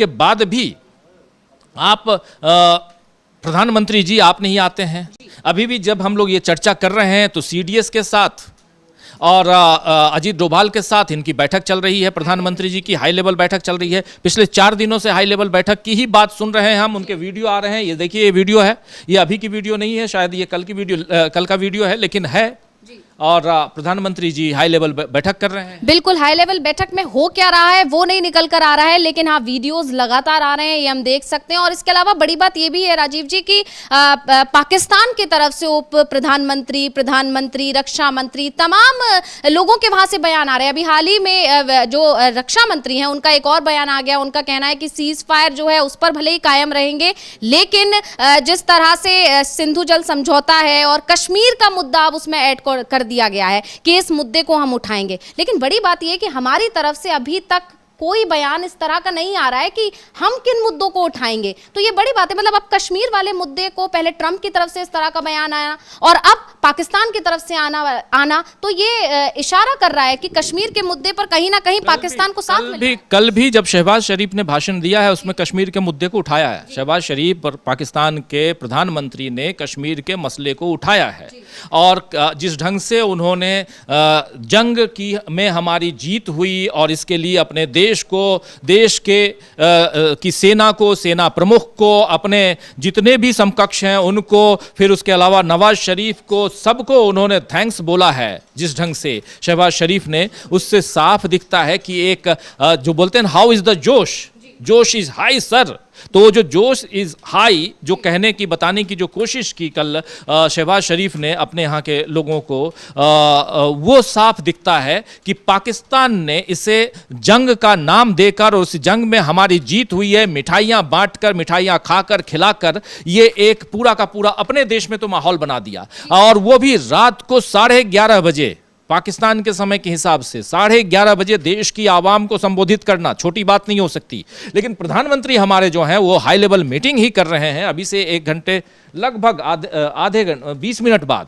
बाद भी आप प्रधानमंत्री जी आप नहीं आते हैं। अभी भी जब हम लोग ये चर्चा कर रहे हैं तो CDS के साथ और अजीत डोभाल के साथ इनकी बैठक चल रही है, प्रधानमंत्री जी की हाई लेवल बैठक चल रही है। पिछले 4 दिनों से हाई लेवल बैठक की ही बात सुन रहे हैं हम, उनके वीडियो आ रहे हैं। ये देखिए, ये वीडियो है, ये अभी की वीडियो नहीं है, शायद ये कल का वीडियो है, लेकिन है। और प्रधानमंत्री जी हाई लेवल बैठक कर रहे हैं। बिल्कुल, हाई लेवल बैठक में हो क्या रहा है वो नहीं निकल कर आ रहा है, लेकिन हाँ वीडियोस लगातार आ रहे हैं, ये हम देख सकते हैं। और इसके अलावा बड़ी बात ये भी है राजीव जी कि पाकिस्तान की तरफ से उप प्रधानमंत्री, प्रधानमंत्री, रक्षा मंत्री, तमाम लोगों के वहां से बयान आ रहे हैं। अभी हाल ही में जो रक्षा मंत्री हैं उनका एक और बयान आ गया, उनका कहना है कि सीज फायर जो है उस पर भले ही कायम रहेंगे, लेकिन जिस तरह से सिंधु जल समझौता है और कश्मीर का मुद्दा अब उसमें ऐड कर दिया गया है कि इस मुद्दे को हम उठाएंगे। लेकिन बड़ी बात यह है कि हमारी तरफ से अभी तक कोई बयान इस तरह का नहीं आ रहा है कि हम किन मुद्दों को उठाएंगे। तो ये बड़ी बात है, मतलब अब कश्मीर वाले मुद्दे को पहले ट्रंप की तरफ से इस तरह का बयान आया और अब पाकिस्तान की तरफ से आना तो ये इशारा कर रहा है कि कश्मीर के मुद्दे पर कहीं ना कहीं पाकिस्तान को साथ मिलना। कल भी जब शहबाज शरीफ ने भाषण दिया है उसमें कश्मीर के मुद्दे को उठाया है। शहबाज शरीफ और पाकिस्तान के प्रधानमंत्री ने कश्मीर के मसले को उठाया है और जिस ढंग से उन्होंने जंग में हमारी जीत हुई और इसके लिए अपने देश की सेना को, सेना प्रमुख को, अपने जितने भी समकक्ष हैं उनको, फिर उसके अलावा नवाज शरीफ को, सबको उन्होंने थैंक्स बोला है। जिस ढंग से शहबाज शरीफ ने, उससे साफ दिखता है कि एक जो बोलते हैं हाउ इज द जोश इज हाई सर, तो जो जोश इज हाई जो कहने की, बताने की जो कोशिश की कल शहबाज शरीफ ने अपने यहाँ के लोगों को, वो साफ दिखता है कि पाकिस्तान ने इसे जंग का नाम देकर और उस जंग में हमारी जीत हुई है, मिठाइयाँ बांटकर, मिठाइयाँ खाकर, खिलाकर, ये एक पूरा का पूरा अपने देश में तो माहौल बना दिया। और वो भी रात को 11:30 बजे पाकिस्तान के समय के हिसाब से 11:30 बजे देश की आवाम को संबोधित करना छोटी बात नहीं हो सकती। लेकिन प्रधानमंत्री हमारे जो हैं वो हाई लेवल मीटिंग ही कर रहे हैं। अभी से 1 घंटे लगभग आधे घंटे 20 मिनट बाद,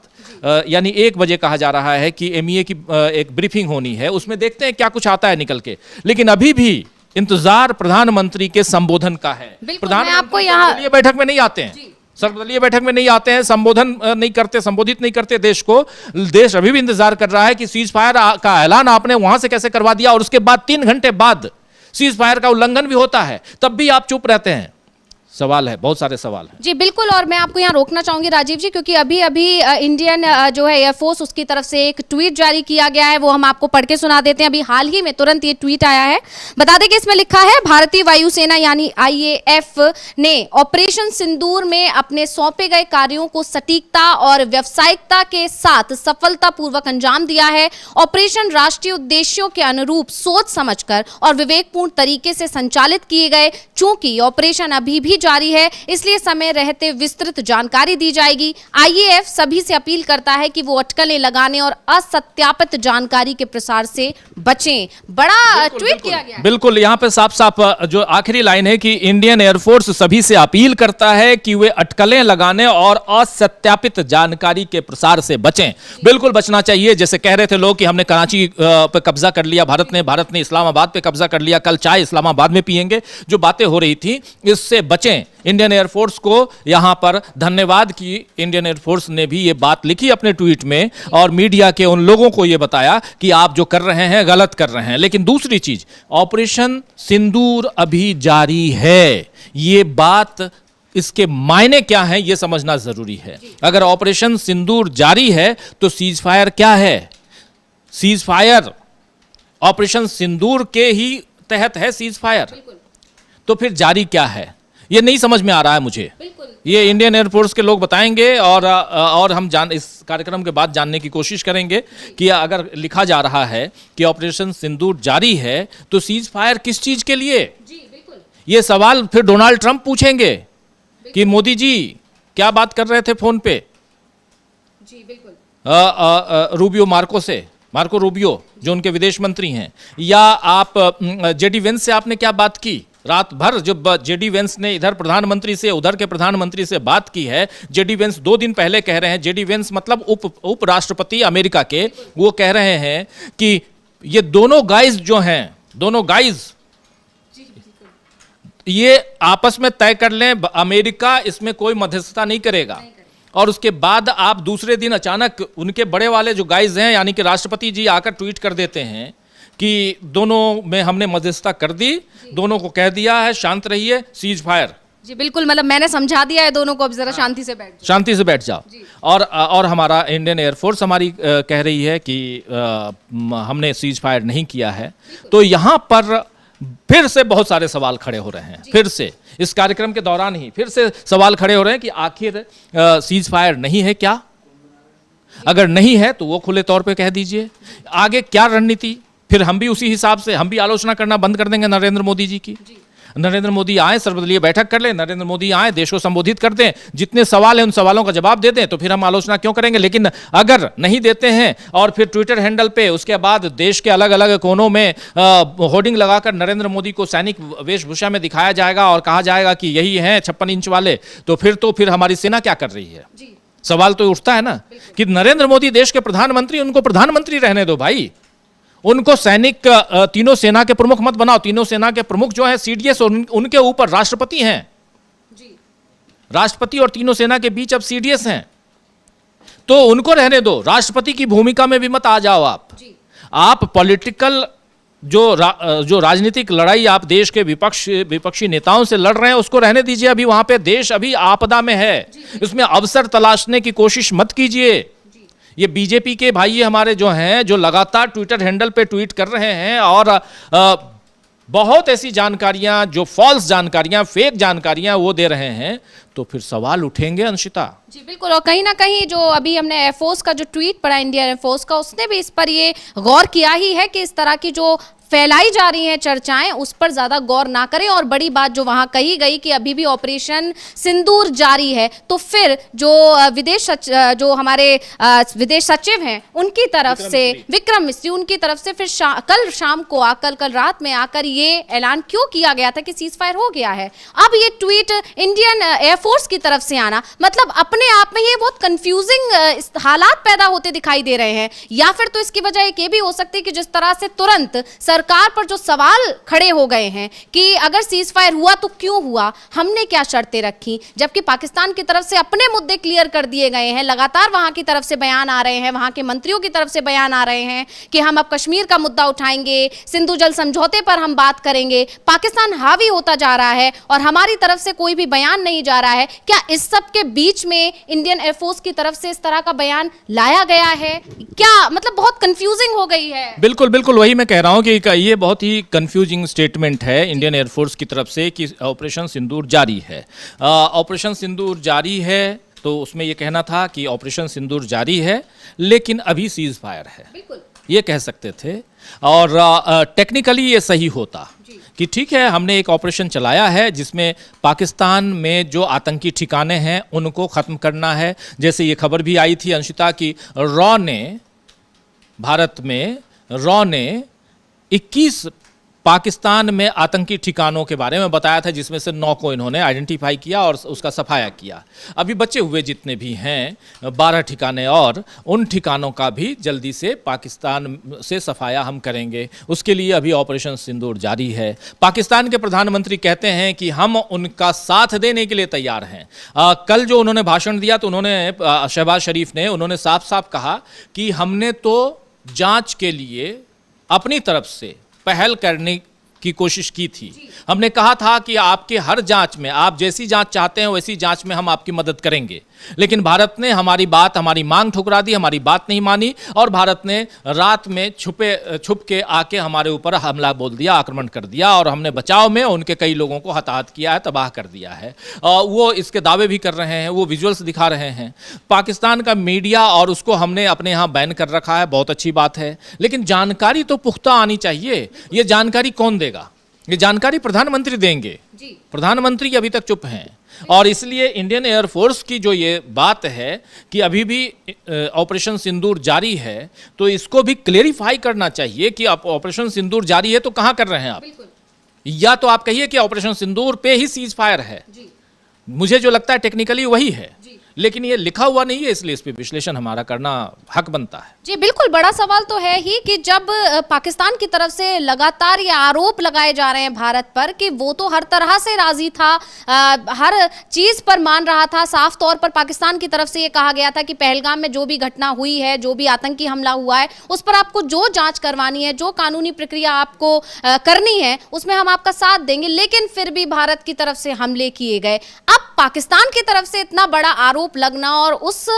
यानी 1 बजे कहा जा रहा है कि MEA की एक ब्रीफिंग होनी है, उसमें देखते हैं क्या कुछ आता है निकल के। लेकिन अभी भी इंतजार प्रधानमंत्री के संबोधन का है। प्रधानमंत्री यहाँ बैठक में नहीं आते हैं, सर्वदलीय बैठक में नहीं आते हैं, संबोधित नहीं करते देश को। देश अभी भी इंतजार कर रहा है कि सीज फायर का ऐलान आपने वहां से कैसे करवा दिया और उसके बाद 3 घंटे बाद सीज फायर का उल्लंघन भी होता है, तब भी आप चुप रहते हैं। सवाल है, बहुत सारे सवाल हैं। जी बिल्कुल, और मैं आपको यहाँ रोकना चाहूंगी राजीव जी, क्योंकि अभी इंडियन जो है एयरफोर्स, उसकी तरफ से एक ट्वीट जारी किया गया है, वो हम आपको पढ़ के सुना देते हैं। अभी हाल ही में तुरंत ये ट्वीट आया है, बता दें कि इसमें लिखा है, भारतीय वायुसेना यानी IAF ने ऑपरेशन सिंदूर में अपने सौंपे गए कार्यों को सटीकता और व्यावसायिकता के साथ सफलतापूर्वक अंजाम दिया है। ऑपरेशन राष्ट्रीय उद्देश्यों के अनुरूप सोच समझकर और विवेकपूर्ण तरीके से संचालित किए गए। चूंकि ऑपरेशन अभी भी जारी है, इसलिए समय रहते विस्तृत जानकारी दी जाएगी। IAF सभी से अपील करता है कि वो अटकलें लगाने और असत्यापित जानकारी के प्रसार से बचें। बड़ा ट्वीट किया गया। बिल्कुल, यहाँ पे साफ साफ जो आखिरी लाइन है कि इंडियन एयरफोर्स सभी से अपील करता है कि वे अटकलें लगाने और असत्यापित जानकारी के प्रसार से बचें। बिल्कुल बचना चाहिए। जैसे कह रहे थे लोग कि हमने कराची पे कब्जा कर लिया, भारत ने इस्लामाबाद पे कब्जा कर लिया, कल चाय इस्लामाबाद में पिएंगे, जो बातें हो रही थी, इससे बचें। इंडियन एयरफोर्स को यहां पर धन्यवाद कि इंडियन एयरफोर्स ने भी ये बात लिखी अपने ट्वीट में और मीडिया के उन लोगों को ये बताया कि आप जो कर रहे हैं गलत कर रहे हैं। लेकिन दूसरी चीज, ऑपरेशन सिंदूर अभी जारी है, ये बात, इसके मायने क्या हैं ये समझना जरूरी है। अगर ऑपरेशन सिंदूर जारी है तो सीज फायर क्या है? सीज फायर ऑपरेशन सिंदूर के ही तहत है सीज फायर, तो फिर जारी क्या है ये नहीं समझ में आ रहा है मुझे। ये इंडियन एयरफोर्स के लोग बताएंगे और हम इस कार्यक्रम के बाद जानने की कोशिश करेंगे कि अगर लिखा जा रहा है कि ऑपरेशन सिंदूर जारी है तो सीज फायर किस चीज के लिए? ये सवाल फिर डोनाल्ड ट्रंप पूछेंगे कि मोदी जी क्या बात कर रहे थे फोन पे मार्को रूबियो जो उनके विदेश मंत्री हैं, या आप JD वेंस से आपने क्या बात की रात भर? जब JD वेंस ने इधर प्रधानमंत्री से, उधर के प्रधानमंत्री से बात की है, JD वेंस 2 दिन पहले कह रहे हैं, JD वेंस मतलब उपराष्ट्रपति अमेरिका के, वो कह रहे हैं कि ये दोनों गाइज जो हैं, दोनों गाइज ये आपस में तय कर लें, अमेरिका इसमें कोई मध्यस्थता नहीं करेगा। और उसके बाद आप दूसरे दिन अचानक उनके बड़े वाले जो गाइज हैं, यानी कि राष्ट्रपति जी आकर ट्वीट कर देते हैं कि दोनों में हमने मध्यस्थता कर दी, दोनों को कह दिया है शांत रहिए, सीज फायर। जी बिल्कुल, मतलब मैंने समझा दिया है दोनों को, अब जरा शांति से बैठ जाओ। शांति से बैठ जाओ। और हमारा इंडियन एयरफोर्स हमारी कह रही है कि हमने सीज फायर नहीं किया है। तो यहाँ पर फिर से बहुत सारे सवाल खड़े हो रहे हैं। फिर से इस कार्यक्रम के दौरान ही फिर से सवाल खड़े हो रहे हैं कि आखिर सीज फायर नहीं है क्या? अगर नहीं है तो वो खुले तौर पे कह दीजिए। आगे क्या रणनीति, फिर हम भी उसी हिसाब से हम भी आलोचना करना बंद कर देंगे नरेंद्र मोदी जी की। नरेंद्र मोदी आए, सर्वदलीय बैठक कर लें, नरेंद्र मोदी आए, देश को संबोधित कर दें, जितने सवाल हैं उन सवालों का जवाब दे दें, तो फिर हम आलोचना क्यों करेंगे। लेकिन अगर नहीं देते हैं और फिर ट्विटर हैंडल पे उसके बाद देश के अलग अलग कोनों में होर्डिंग लगाकर नरेंद्र मोदी को सैनिक वेशभूषा में दिखाया जाएगा और कहा जाएगा कि यही हैं 56 इंच वाले, तो फिर हमारी सेना क्या कर रही है? सवाल तो उठता है ना कि नरेंद्र मोदी देश के प्रधानमंत्री, उनको प्रधानमंत्री रहने दो भाई। उनको सैनिक, तीनों सेना के प्रमुख मत बनाओ। तीनों सेना के प्रमुख जो है सीडीएस, उनके ऊपर राष्ट्रपति हैं। राष्ट्रपति और तीनों सेना के बीच अब सीडीएस हैं, तो उनको रहने दो। राष्ट्रपति की भूमिका में भी मत आ जाओ आप पॉलिटिकल जो राजनीतिक लड़ाई आप देश के विपक्षी नेताओं से लड़ रहे हैं उसको रहने दीजिए। अभी वहां पे देश अभी आपदा में है, इसमें अवसर तलाशने की कोशिश मत कीजिए। ये बीजेपी के भाई हमारे जो हैं, जो लगातार ट्विटर हैंडल पे ट्वीट कर रहे हैं और बहुत ऐसी जानकारियां, जो फॉल्स जानकारियां, फेक जानकारियां वो दे रहे हैं, तो फिर सवाल उठेंगे अंशिता। जी बिल्कुल, और कहीं ना कहीं जो अभी हमने एयरफोर्स का जो ट्वीट पढ़ा, इंडियन एयरफोर्स का, उसने भी इस पर ये गौर किया ही है कि इस तरह की जो फैलाई जा रही हैं चर्चाएं उस पर ज्यादा गौर ना करें। और बड़ी बात जो वहां कही गई कि अभी भी ऑपरेशन सिंदूर जारी है, तो फिर जो जो हमारे विदेश सचिव हैं उनकी तरफ से, विक्रम मिस्री, उनकी तरफ से फिर कल शाम को कल रात में आकर ये ऐलान क्यों किया गया था कि सीज फायर हो गया है। अब ये ट्वीट इंडियन एयरफोर्स की तरफ से आना, मतलब अपने आप में ये बहुत कंफ्यूजिंग हालात पैदा होते दिखाई दे रहे हैं। या फिर तो इसकी वजह एक ये भी हो सकती है कि जिस तरह से तुरंत सरकार पर जो सवाल खड़े हो गए हैं कि अगर सीज फायर हुआ तो क्यों हुआ, हमने क्या शर्तें रखी, जबकि पाकिस्तान की तरफ से अपने मुद्दे क्लियर कर दिए गए हैं। लगातार वहां की तरफ से बयान आ रहे हैं, वहां के मंत्रियों की तरफ से बयान आ रहे हैं कि हम अब कश्मीर का मुद्दा उठाएंगे, सिंधु जल समझौते पर हम बात करेंगे। पाकिस्तान हावी होता जा रहा है और हमारी तरफ से कोई भी बयान नहीं जा रहा है। क्या इस सब के बीच में इंडियन एयरफोर्स की तरफ से इस तरह का बयान लाया गया है? क्या मतलब बहुत कंफ्यूजिंग हो गई है। बिल्कुल बिल्कुल, वही मैं कह रहा हूं कि ये बहुत ही कंफ्यूजिंग स्टेटमेंट है इंडियन एयरफोर्स की तरफ से कि ऑपरेशन सिंदूर जारी है। ऑपरेशन सिंदूर जारी है तो उसमें यह कहना था कि ऑपरेशन सिंदूर जारी है लेकिन अभी सीज फायर है, ये कह सकते थे। और टेक्निकली ये सही होता कि ठीक है, हमने एक ऑपरेशन चलाया है जिसमें पाकिस्तान में जो आतंकी ठिकाने हैं उनको ख़त्म करना है। जैसे ये खबर भी आई थी अंशिता की, भारत में रॉ ने 21 पाकिस्तान में आतंकी ठिकानों के बारे में बताया था, जिसमें से 9 को इन्होंने आइडेंटिफाई किया और उसका सफाया किया। अभी बचे हुए जितने भी हैं 12 ठिकाने, और उन ठिकानों का भी जल्दी से पाकिस्तान से सफाया हम करेंगे। उसके लिए अभी ऑपरेशन सिंदूर जारी है। पाकिस्तान के प्रधानमंत्री कहते हैं कि हम उनका साथ देने के लिए तैयार हैं। कल जो उन्होंने भाषण दिया तो उन्होंने, शहबाज शरीफ ने, उन्होंने साफ साफ कहा कि हमने तो जांच के लिए अपनी तरफ से पहल करने की कोशिश की थी। हमने कहा था कि आपके हर जांच में, आप जैसी जांच चाहते हैं वैसी जांच में हम आपकी मदद करेंगे। लेकिन भारत ने हमारी मांग ठुकरा दी, हमारी बात नहीं मानी और भारत ने रात में छुप के आके हमारे ऊपर हमला बोल दिया, आक्रमण कर दिया और हमने बचाव में उनके कई लोगों को हताहत किया है, तबाह कर दिया है। वो इसके दावे भी कर रहे हैं, वो विजुअल्स दिखा रहे हैं। पाकिस्तान का मीडिया और उसको हमने अपने यहाँ बैन कर रखा है, बहुत अच्छी बात है, लेकिन जानकारी तो पुख्ता आनी चाहिए। ये जानकारी कौन देगा? ये जानकारी प्रधानमंत्री देंगे। प्रधानमंत्री अभी तक चुप हैं और इसलिए इंडियन एयरफोर्स की जो ये बात है कि अभी भी ऑपरेशन सिंदूर जारी है, तो इसको भी क्लेरिफाई करना चाहिए कि आप ऑपरेशन सिंदूर जारी है तो कहां कर रहे हैं आप? या तो आप कहिए कि ऑपरेशन सिंदूर पे ही सीज फायर है। मुझे जो लगता है टेक्निकली वही है, लेकिन ये लिखा हुआ नहीं है, इसलिए इस पे विश्लेषण हमारा करना हक बनता है। जी बिल्कुल, बड़ा सवाल तो है ही कि जब पाकिस्तान की तरफ से लगातार ये आरोप लगाए जा रहे हैं भारत पर कि वो तो हर तरह से राजी था, हर चीज पर मान रहा था। साफ तौर पर पाकिस्तान की तरफ से ये कहा गया था कि पहलगाम में जो भी घटना हुई है, जो भी आतंकी हमला हुआ है, उस पर आपको जो जांच करवानी है, जो कानूनी प्रक्रिया आपको करनी है, उसमें हम आपका साथ देंगे। लेकिन फिर भी भारत की तरफ से हमले किए गए। अब पाकिस्तान की तरफ से इतना बड़ा आरोप लगना और उस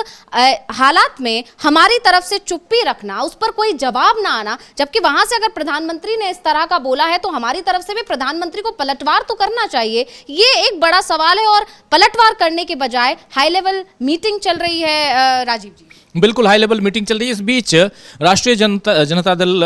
हालात में हमारी तरफ से चुप्पी रखना, उस पर कोई जवाब ना आना, जबकि वहां से अगर प्रधानमंत्री ने इस तरह का बोला है तो हमारी तरफ से भी प्रधानमंत्री को पलटवार तो करना चाहिए। ये एक बड़ा सवाल है और पलटवार करने के बजाय हाई लेवल मीटिंग चल रही है। राजीव जी, बिल्कुल हाई लेवल मीटिंग चल रही है। इस बीच राष्ट्रीय जनता दल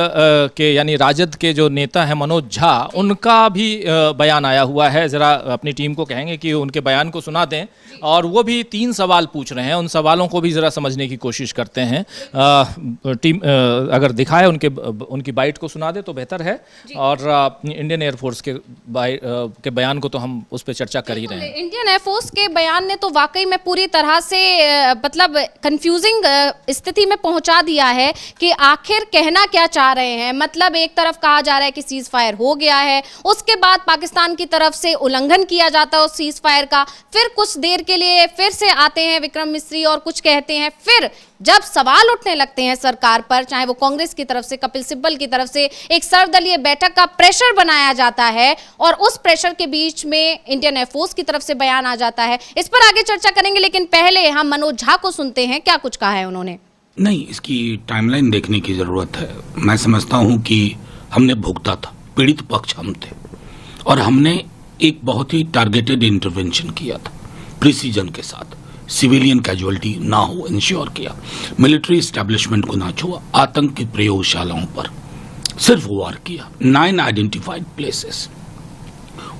के यानी राजद के जो नेता हैं मनोज झा, उनका भी बयान आया हुआ है। ज़रा अपनी टीम को कहेंगे कि उनके बयान को सुना दें, और वो भी 3 सवाल पूछ रहे हैं, उन सवालों को भी ज़रा समझने की कोशिश करते हैं। टीम अगर दिखाए उनकी बाइट को सुना दे तो बेहतर है, और इंडियन एयरफोर्स के बयान को तो हम उस पर चर्चा कर ही रहे हैं। इंडियन एयरफोर्स के बयान ने तो वाकई में पूरी तरह से मतलब कंफ्यूजिंग स्थिति में पहुंचा दिया है कि आखिर कहना क्या चाह रहे हैं। मतलब एक तरफ कहा जा रहा है कि सीज फायर हो गया है, उसके बाद पाकिस्तान की तरफ से उल्लंघन किया जाता है उस सीज फायर का, फिर कुछ देर के लिए फिर से आते हैं विक्रम मिस्री और कुछ कहते हैं। फिर जब सवाल उठने लगते हैं सरकार पर, चाहे वो कांग्रेस की तरफ से, कपिल सिब्बल की तरफ से, एक सर्वदलीय बैठक का प्रेशर बनाया जाता है और उस प्रेशर के बीच में इंडियन एयरफोर्स की तरफ से बयान आ जाता है। इस पर आगे चर्चा करेंगे, लेकिन पहले हम मनोज झा को सुनते हैं, क्या कुछ कहा है उन्होंने। नहीं, इसकी टाइमलाइन देखने की जरूरत है। मैं समझता हूं कि हमने भुगता था, पीड़ित पक्ष हम थे, और हमने एक बहुत ही टारगेटेड इंटरवेंशन किया था प्रिसीजन के साथ। सिविलियन कैजुअलिटी ना हो इंश्योर किया, मिलिट्री एस्टेब्लिशमेंट को ना छुआ, आतंक की प्रयोगशालाओं पर सिर्फ वार किया, 9 आइडेंटिफाइड प्लेसेस।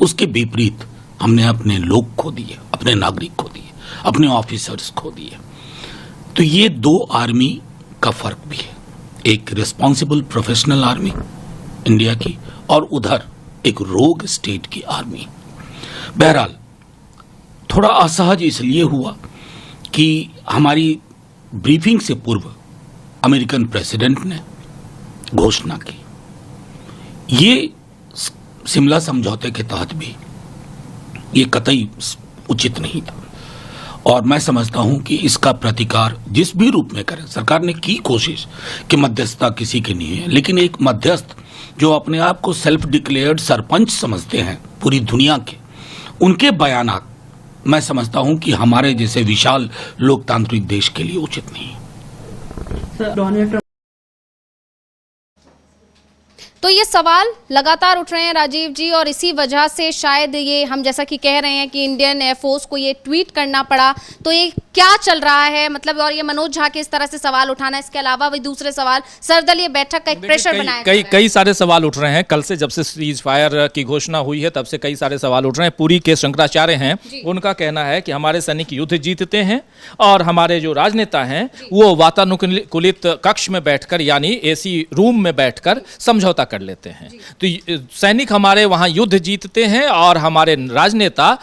उसके विपरीत हमने अपने लोग खो दिए, अपने नागरिक खो दिए, अपने ऑफिसर्स खो दिए। तो ये 2 आर्मी का फर्क भी है, एक रिस्पॉन्सिबल प्रोफेशनल आर्मी इंडिया की, और उधर एक रोग स्टेट की आर्मी। बहरहाल थोड़ा असहज इसलिए हुआ कि हमारी ब्रीफिंग से पूर्व अमेरिकन प्रेसिडेंट ने घोषणा की। ये शिमला समझौते के तहत भी ये कतई उचित नहीं था, और मैं समझता हूं कि इसका प्रतिकार जिस भी रूप में करें, सरकार ने की कोशिश कि मध्यस्थता किसी की नहीं है, लेकिन एक मध्यस्थ जो अपने आप को सेल्फ डिक्लेयर्ड सरपंच समझते हैं पूरी दुनिया के, उनके बयानात मैं समझता हूं कि हमारे जैसे विशाल लोकतांत्रिक देश के लिए उचित नहीं है। तो ये सवाल लगातार उठ रहे हैं राजीव जी, और इसी वजह से शायद ये हम जैसा कि कह रहे हैं कि इंडियन एयरफोर्स को ये ट्वीट करना पड़ा। तो ये क्या चल रहा है, मतलब, और ये मनोज झा के इस तरह से सवाल उठाना, इसके अलावा भी दूसरे सवाल, सर्वदलीय बैठक का एक प्रेशर बनाया जा रहा है। कई सारे सवाल उठ रहे हैं। कल से जब से सीज फायर की घोषणा हुई है तब से कई सारे सवाल उठ रहे हैं। पुरी के शंकराचार्य हैं, उनका कहना है कि हमारे सैनिक युद्ध जीतते हैं और हमारे जो राजनेता हैं वो वातानुकूलित कक्ष में बैठकर यानी एसी रूम में बैठकर समझौता कर लेते हैं। तो सैनिक हमारे वहां युद्ध जीतते हैं और हमारे राजनेता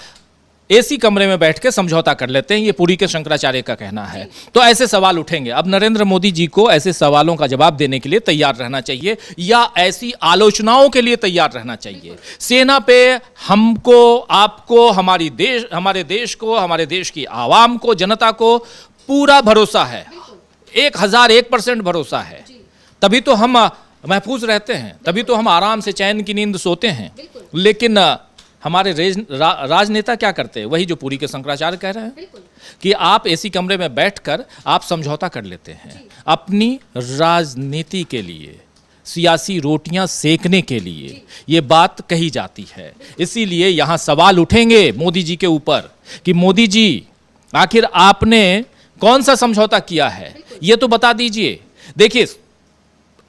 एसी कमरे में बैठ के समझौता कर लेते हैं, ये पुरी के शंकराचार्य का कहना है। तो ऐसे सवाल उठेंगे। अब नरेंद्र मोदी जी को ऐसे सवालों का जवाब देने के लिए तैयार रहना चाहिए, या ऐसी आलोचनाओं के लिए तैयार रहना चाहिए। सेना पे हमको, आपको, हमारे देश को, हमारे देश की आवाम को, जनता को पूरा भरोसा है, 1001% भरोसा है। तभी तो हम महफूज रहते हैं, तभी तो हम आराम से चैन की नींद सोते हैं। लेकिन हमारे राजनेता क्या करते हैं? वही जो पुरी के शंकराचार्य कह रहे हैं कि आप एसी कमरे में बैठकर आप समझौता कर लेते हैं अपनी राजनीति के लिए, सियासी रोटियां सेकने के लिए ये बात कही जाती है। इसीलिए यहां सवाल उठेंगे मोदी जी के ऊपर कि मोदी जी आखिर आपने कौन सा समझौता किया है, ये तो बता दीजिए। देखिए,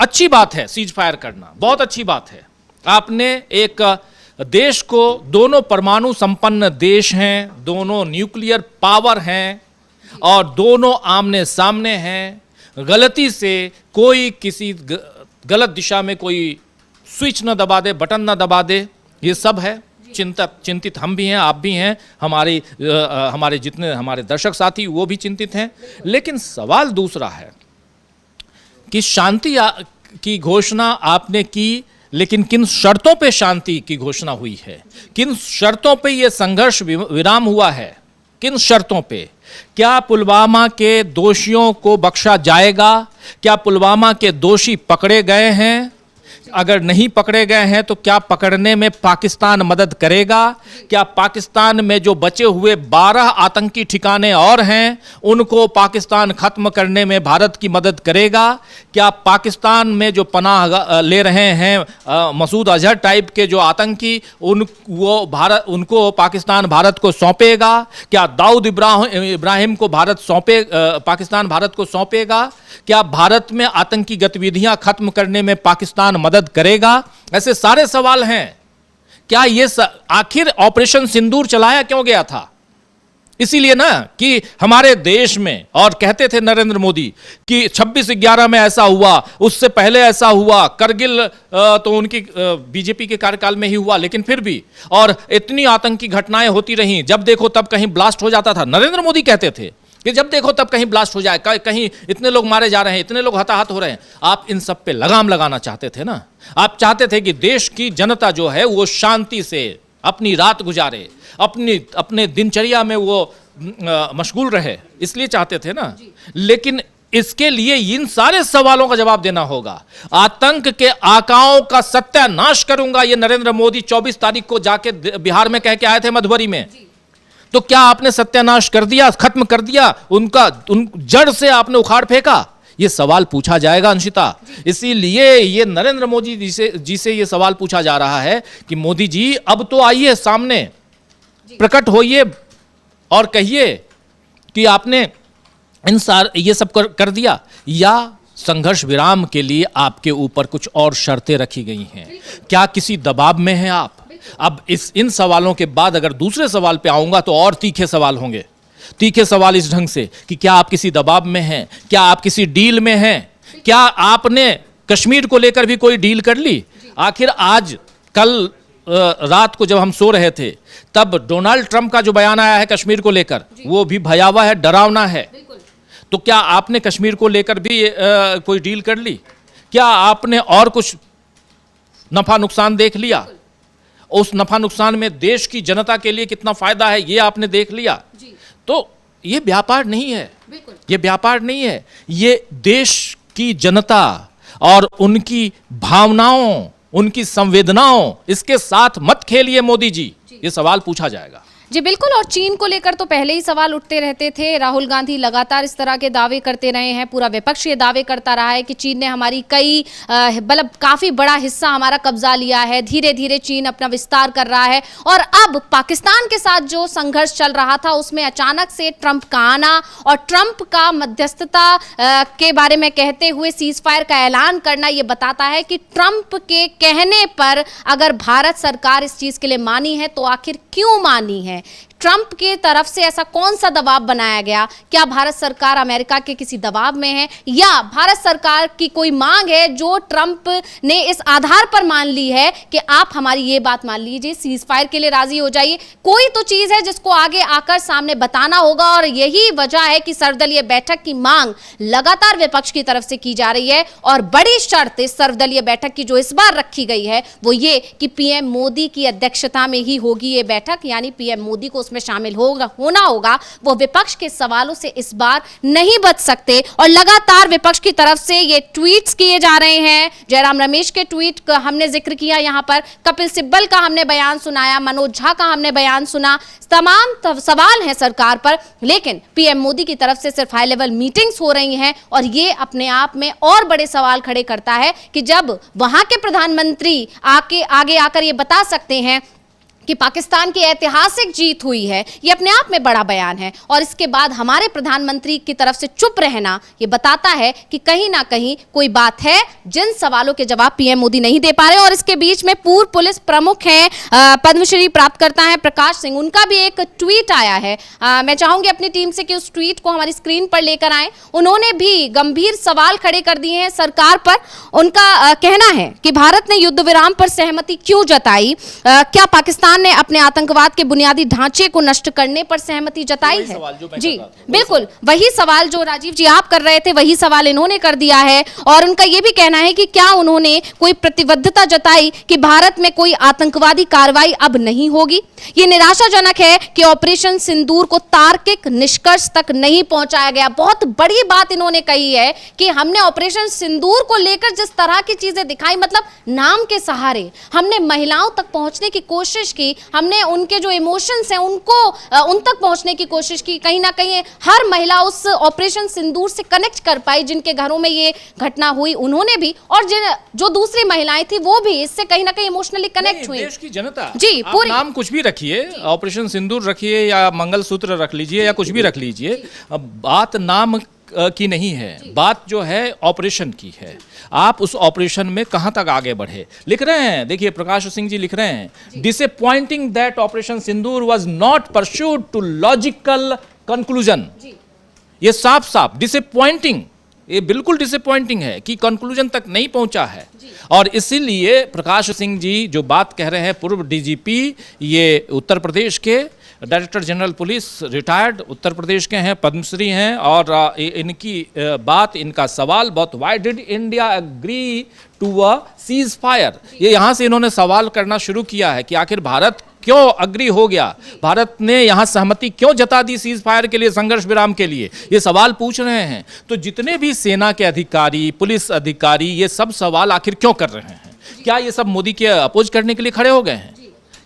अच्छी बात है सीज फायर करना, बहुत अच्छी बात है। आपने एक देश को, दोनों परमाणु संपन्न देश हैं, दोनों न्यूक्लियर पावर हैं और दोनों आमने सामने हैं। गलती से कोई किसी गलत दिशा में कोई स्विच न दबा दे, बटन न दबा दे, ये सब है। चिंतित हम भी हैं, आप भी हैं, हमारे जितने हमारे दर्शक साथी वो भी चिंतित हैं। लेकिन सवाल दूसरा है कि शांति की घोषणा आपने की, लेकिन किन शर्तों पे शांति की घोषणा हुई है, किन शर्तों पे ये संघर्ष विराम हुआ है, किन शर्तों पे? क्या पुलवामा के दोषियों को बख्शा जाएगा? क्या पुलवामा के दोषी पकड़े गए हैं? अगर नहीं पकड़े गए हैं तो क्या पकड़ने में पाकिस्तान मदद करेगा? क्या पाकिस्तान में जो बचे हुए 12 आतंकी ठिकाने और हैं उनको पाकिस्तान खत्म करने में भारत की मदद करेगा? क्या पाकिस्तान में जो पनाह ले रहे हैं मसूद अजहर टाइप के जो आतंकी उनको पाकिस्तान भारत को सौंपेगा? क्या दाऊद इब्राहिम को पाकिस्तान भारत को सौंपेगा? क्या भारत में आतंकी गतिविधियां खत्म करने में पाकिस्तान मदद करेगा? ऐसे सारे सवाल हैं। क्या ये आखिर ऑपरेशन सिंदूर चलाया क्यों गया था? इसीलिए ना कि हमारे देश में, और कहते थे नरेंद्र मोदी कि 26/11 में ऐसा हुआ, उससे पहले ऐसा हुआ, करगिल तो उनकी बीजेपी के कार्यकाल में ही हुआ, लेकिन फिर भी, और इतनी आतंकी घटनाएं होती रहीं, जब देखो तब कहीं ब्लास्ट हो जाता था। नरेंद्र मोदी कहते थे कि जब देखो तब कहीं ब्लास्ट हो जाए, कहीं इतने लोग मारे जा रहे हैं, इतने लोग हताहत हो रहे हैं। आप इन सब पे लगाम लगाना चाहते थे ना। आप चाहते थे कि देश की जनता जो है वो शांति से अपनी रात गुजारे, अपने दिनचर्या में वो मशगूल रहे, इसलिए चाहते थे ना। लेकिन इसके लिए इन सारे सवालों का जवाब देना होगा। आतंक के आकाओं का सत्यानाश करूंगा, ये नरेंद्र मोदी 24 तारीख को जाके बिहार में कह के आए थे, मधुबनी में। तो क्या आपने सत्यानाश कर दिया, खत्म कर दिया, उन जड़ से आपने उखाड़ फेंका? ये सवाल पूछा जाएगा अंशिता। इसीलिए ये नरेंद्र मोदी जी से ये सवाल पूछा जा रहा है कि मोदी जी अब तो आइए सामने, प्रकट होइए और कहिए कि आपने ये सब कर दिया, या संघर्ष विराम के लिए आपके ऊपर कुछ और शर्तें रखी गई हैं? क्या किसी दबाव में हैं आप? अब इन सवालों के बाद अगर दूसरे सवाल पे आऊंगा तो और तीखे सवाल होंगे। तीखे सवाल इस ढंग से कि क्या आप किसी दबाव में हैं? क्या आप किसी डील में हैं? क्या आपने कश्मीर को लेकर भी कोई डील कर ली? आखिर आज कल रात को जब हम सो रहे थे तब डोनाल्ड ट्रंप का जो बयान आया है कश्मीर को लेकर, वो भी भयावह है, डरावना है। तो क्या आपने कश्मीर को लेकर भी कोई डील कर ली? क्या आपने और कुछ नफा नुकसान देख लिया? उस नफा नुकसान में देश की जनता के लिए कितना फायदा है ये आपने देख लिया? तो ये व्यापार नहीं है, ये व्यापार नहीं है, ये देश की जनता और उनकी भावनाओं, उनकी संवेदनाओं, इसके साथ मत खेलिए मोदी जी। ये सवाल पूछा जाएगा। जी बिल्कुल। और चीन को लेकर तो पहले ही सवाल उठते रहते थे। राहुल गांधी लगातार इस तरह के दावे करते रहे हैं, पूरा विपक्ष ये दावे करता रहा है कि चीन ने हमारी कई मतलब काफ़ी बड़ा हिस्सा हमारा कब्जा लिया है, धीरे धीरे चीन अपना विस्तार कर रहा है। और अब पाकिस्तान के साथ जो संघर्ष चल रहा था उसमें अचानक से ट्रंप का आना और ट्रंप का मध्यस्थता के बारे में कहते हुए सीज फायर का ऐलान करना, ये बताता है कि ट्रंप के कहने पर अगर भारत सरकार इस चीज़ के लिए मानी है तो आखिर क्यों मानी है? ट्रंप के तरफ से ऐसा कौन सा दबाव बनाया गया? क्या भारत सरकार अमेरिका के किसी दबाव में है, या भारत सरकार की कोई मांग है जो ट्रंप ने इस आधार पर मान ली है कि आप हमारी ये बात मान लीजिए, सीज फायर के लिए राजी हो जाइए? कोई तो चीज है जिसको आगे आकर सामने बताना होगा। और यही वजह है कि सर्वदलीय बैठक की मांग लगातार विपक्ष की तरफ से की जा रही है। और बड़ी शर्त इस सर्वदलीय बैठक की जो इस बार रखी गई है वो ये कि पीएम मोदी की अध्यक्षता में ही होगी ये बैठक, यानी पीएम मोदी को में शामिल होना होगा। वो विपक्ष के सवालों से इस बार नहीं बच सकते। और लगातार विपक्ष की तरफ से ये ट्वीट्स किए जा रहे हैं। जयराम रमेश के ट्वीट का हमने जिक्र किया, यहाँ पर कपिल सिब्बल का हमने बयान सुनाया, मनोज झा का हमने बयान सुना। तमाम सवाल हैं सरकार पर, लेकिन पीएम मोदी की तरफ से सिर्फ हाई लेवल मीटिंग्स हो रही हैं। और ये अपने आप में और बड़े सवाल खड़े करता है कि जब वहां के प्रधानमंत्री आगे आकर ये बता सकते हैं कि पाकिस्तान की ऐतिहासिक जीत हुई है, ये अपने आप में बड़ा बयान है। और इसके बाद हमारे प्रधानमंत्री की तरफ से चुप रहना ये बताता है कि कहीं ना कहीं कोई बात है, जिन सवालों के जवाब पीएम मोदी नहीं दे पा रहे। और इसके बीच में पूर्व पुलिस प्रमुख हैं, पद्मश्री प्राप्त करता है प्रकाश सिंह, उनका भी एक ट्वीट आया है। मैं चाहूंगी अपनी टीम से कि उस ट्वीट को हमारी स्क्रीन पर लेकर आए। उन्होंने भी गंभीर सवाल खड़े कर दिए हैं सरकार पर। उनका कहना है कि भारत ने युद्ध विराम पर सहमति क्यों जताई? क्या पाकिस्तान पाकिस्तान ने अपने आतंकवाद के बुनियादी ढांचे को नष्ट करने पर सहमति जताई है। जी बिल्कुल, वही सवाल जो राजीव जी आप कर रहे थे वही सवाल इन्होंने कर दिया है, और उनका यह भी कहना है कि क्या उन्होंने कोई प्रतिबद्धता जताई कि भारत में कोई आतंकवादी कार्रवाई अब नहीं होगी। ये निराशाजनक है कि ऑपरेशन सिंदूर को तार्किक निष्कर्ष तक नहीं पहुंचाया गया। बहुत बड़ी बात इन्होंने कही है कि हमने ऑपरेशन सिंदूर को लेकर जिस तरह की चीजें दिखाई, मतलब नाम के सहारे हमने महिलाओं तक पहुंचने की कोशिश की, हमने उनके जो इमोशंस हैं उनको उन तक पहुंचने की कोशिश की। कहीं ना कहीं हर महिला उस ऑपरेशन सिंदूर से कनेक्ट कर पाई जिनके घरों में ये घटना हुई, उन्होंने भी, और जो दूसरी महिलाएं थी वो भी इससे कहीं ना कहीं इमोशनली कनेक्ट हुई। देश की जनता जी पूरी, नाम कुछ भी रखिए, ऑपरेशन सिंदूर रखिए या मंगलसूत्र रख लीजिए या कुछ भी रख लीजिए, बात नाम की नहीं है, बात जो है ऑपरेशन की है। आप उस ऑपरेशन में कहां तक आगे बढ़े। लिख रहे हैं, देखिए प्रकाश सिंह जी लिख रहे हैं, disappointing that operation Sindoor was not pursued to logical conclusion. ये साफ साफ डिसअपॉइंटिंग, ये बिल्कुल डिसअपॉइंटिंग है कि कंक्लूजन तक नहीं पहुंचा है। और इसीलिए प्रकाश सिंह जी जो बात कह रहे हैं, पूर्व डीजीपी, ये उत्तर प्रदेश के director general police, retired Uttar Pradesh के हैं, पद्मश्री हैं, और इनकी बात, इनका सवाल बहुत, why did India agree to a ceasefire, ये यहाँ से इन्होंने सवाल करना शुरू किया है कि आखिर भारत क्यों अग्री हो गया, भारत ने यहाँ सहमति क्यों जता दी सीज फायर के लिए, संघर्ष विराम के लिए, ये सवाल पूछ रहे हैं। तो जितने भी सेना के अधिकारी, पुलिस अधिकारी, ये सब सवाल आखिर क्यों कर रहे हैं? क्या ये सब मोदी के अपोज करने के लिए खड़े हो गए हैं?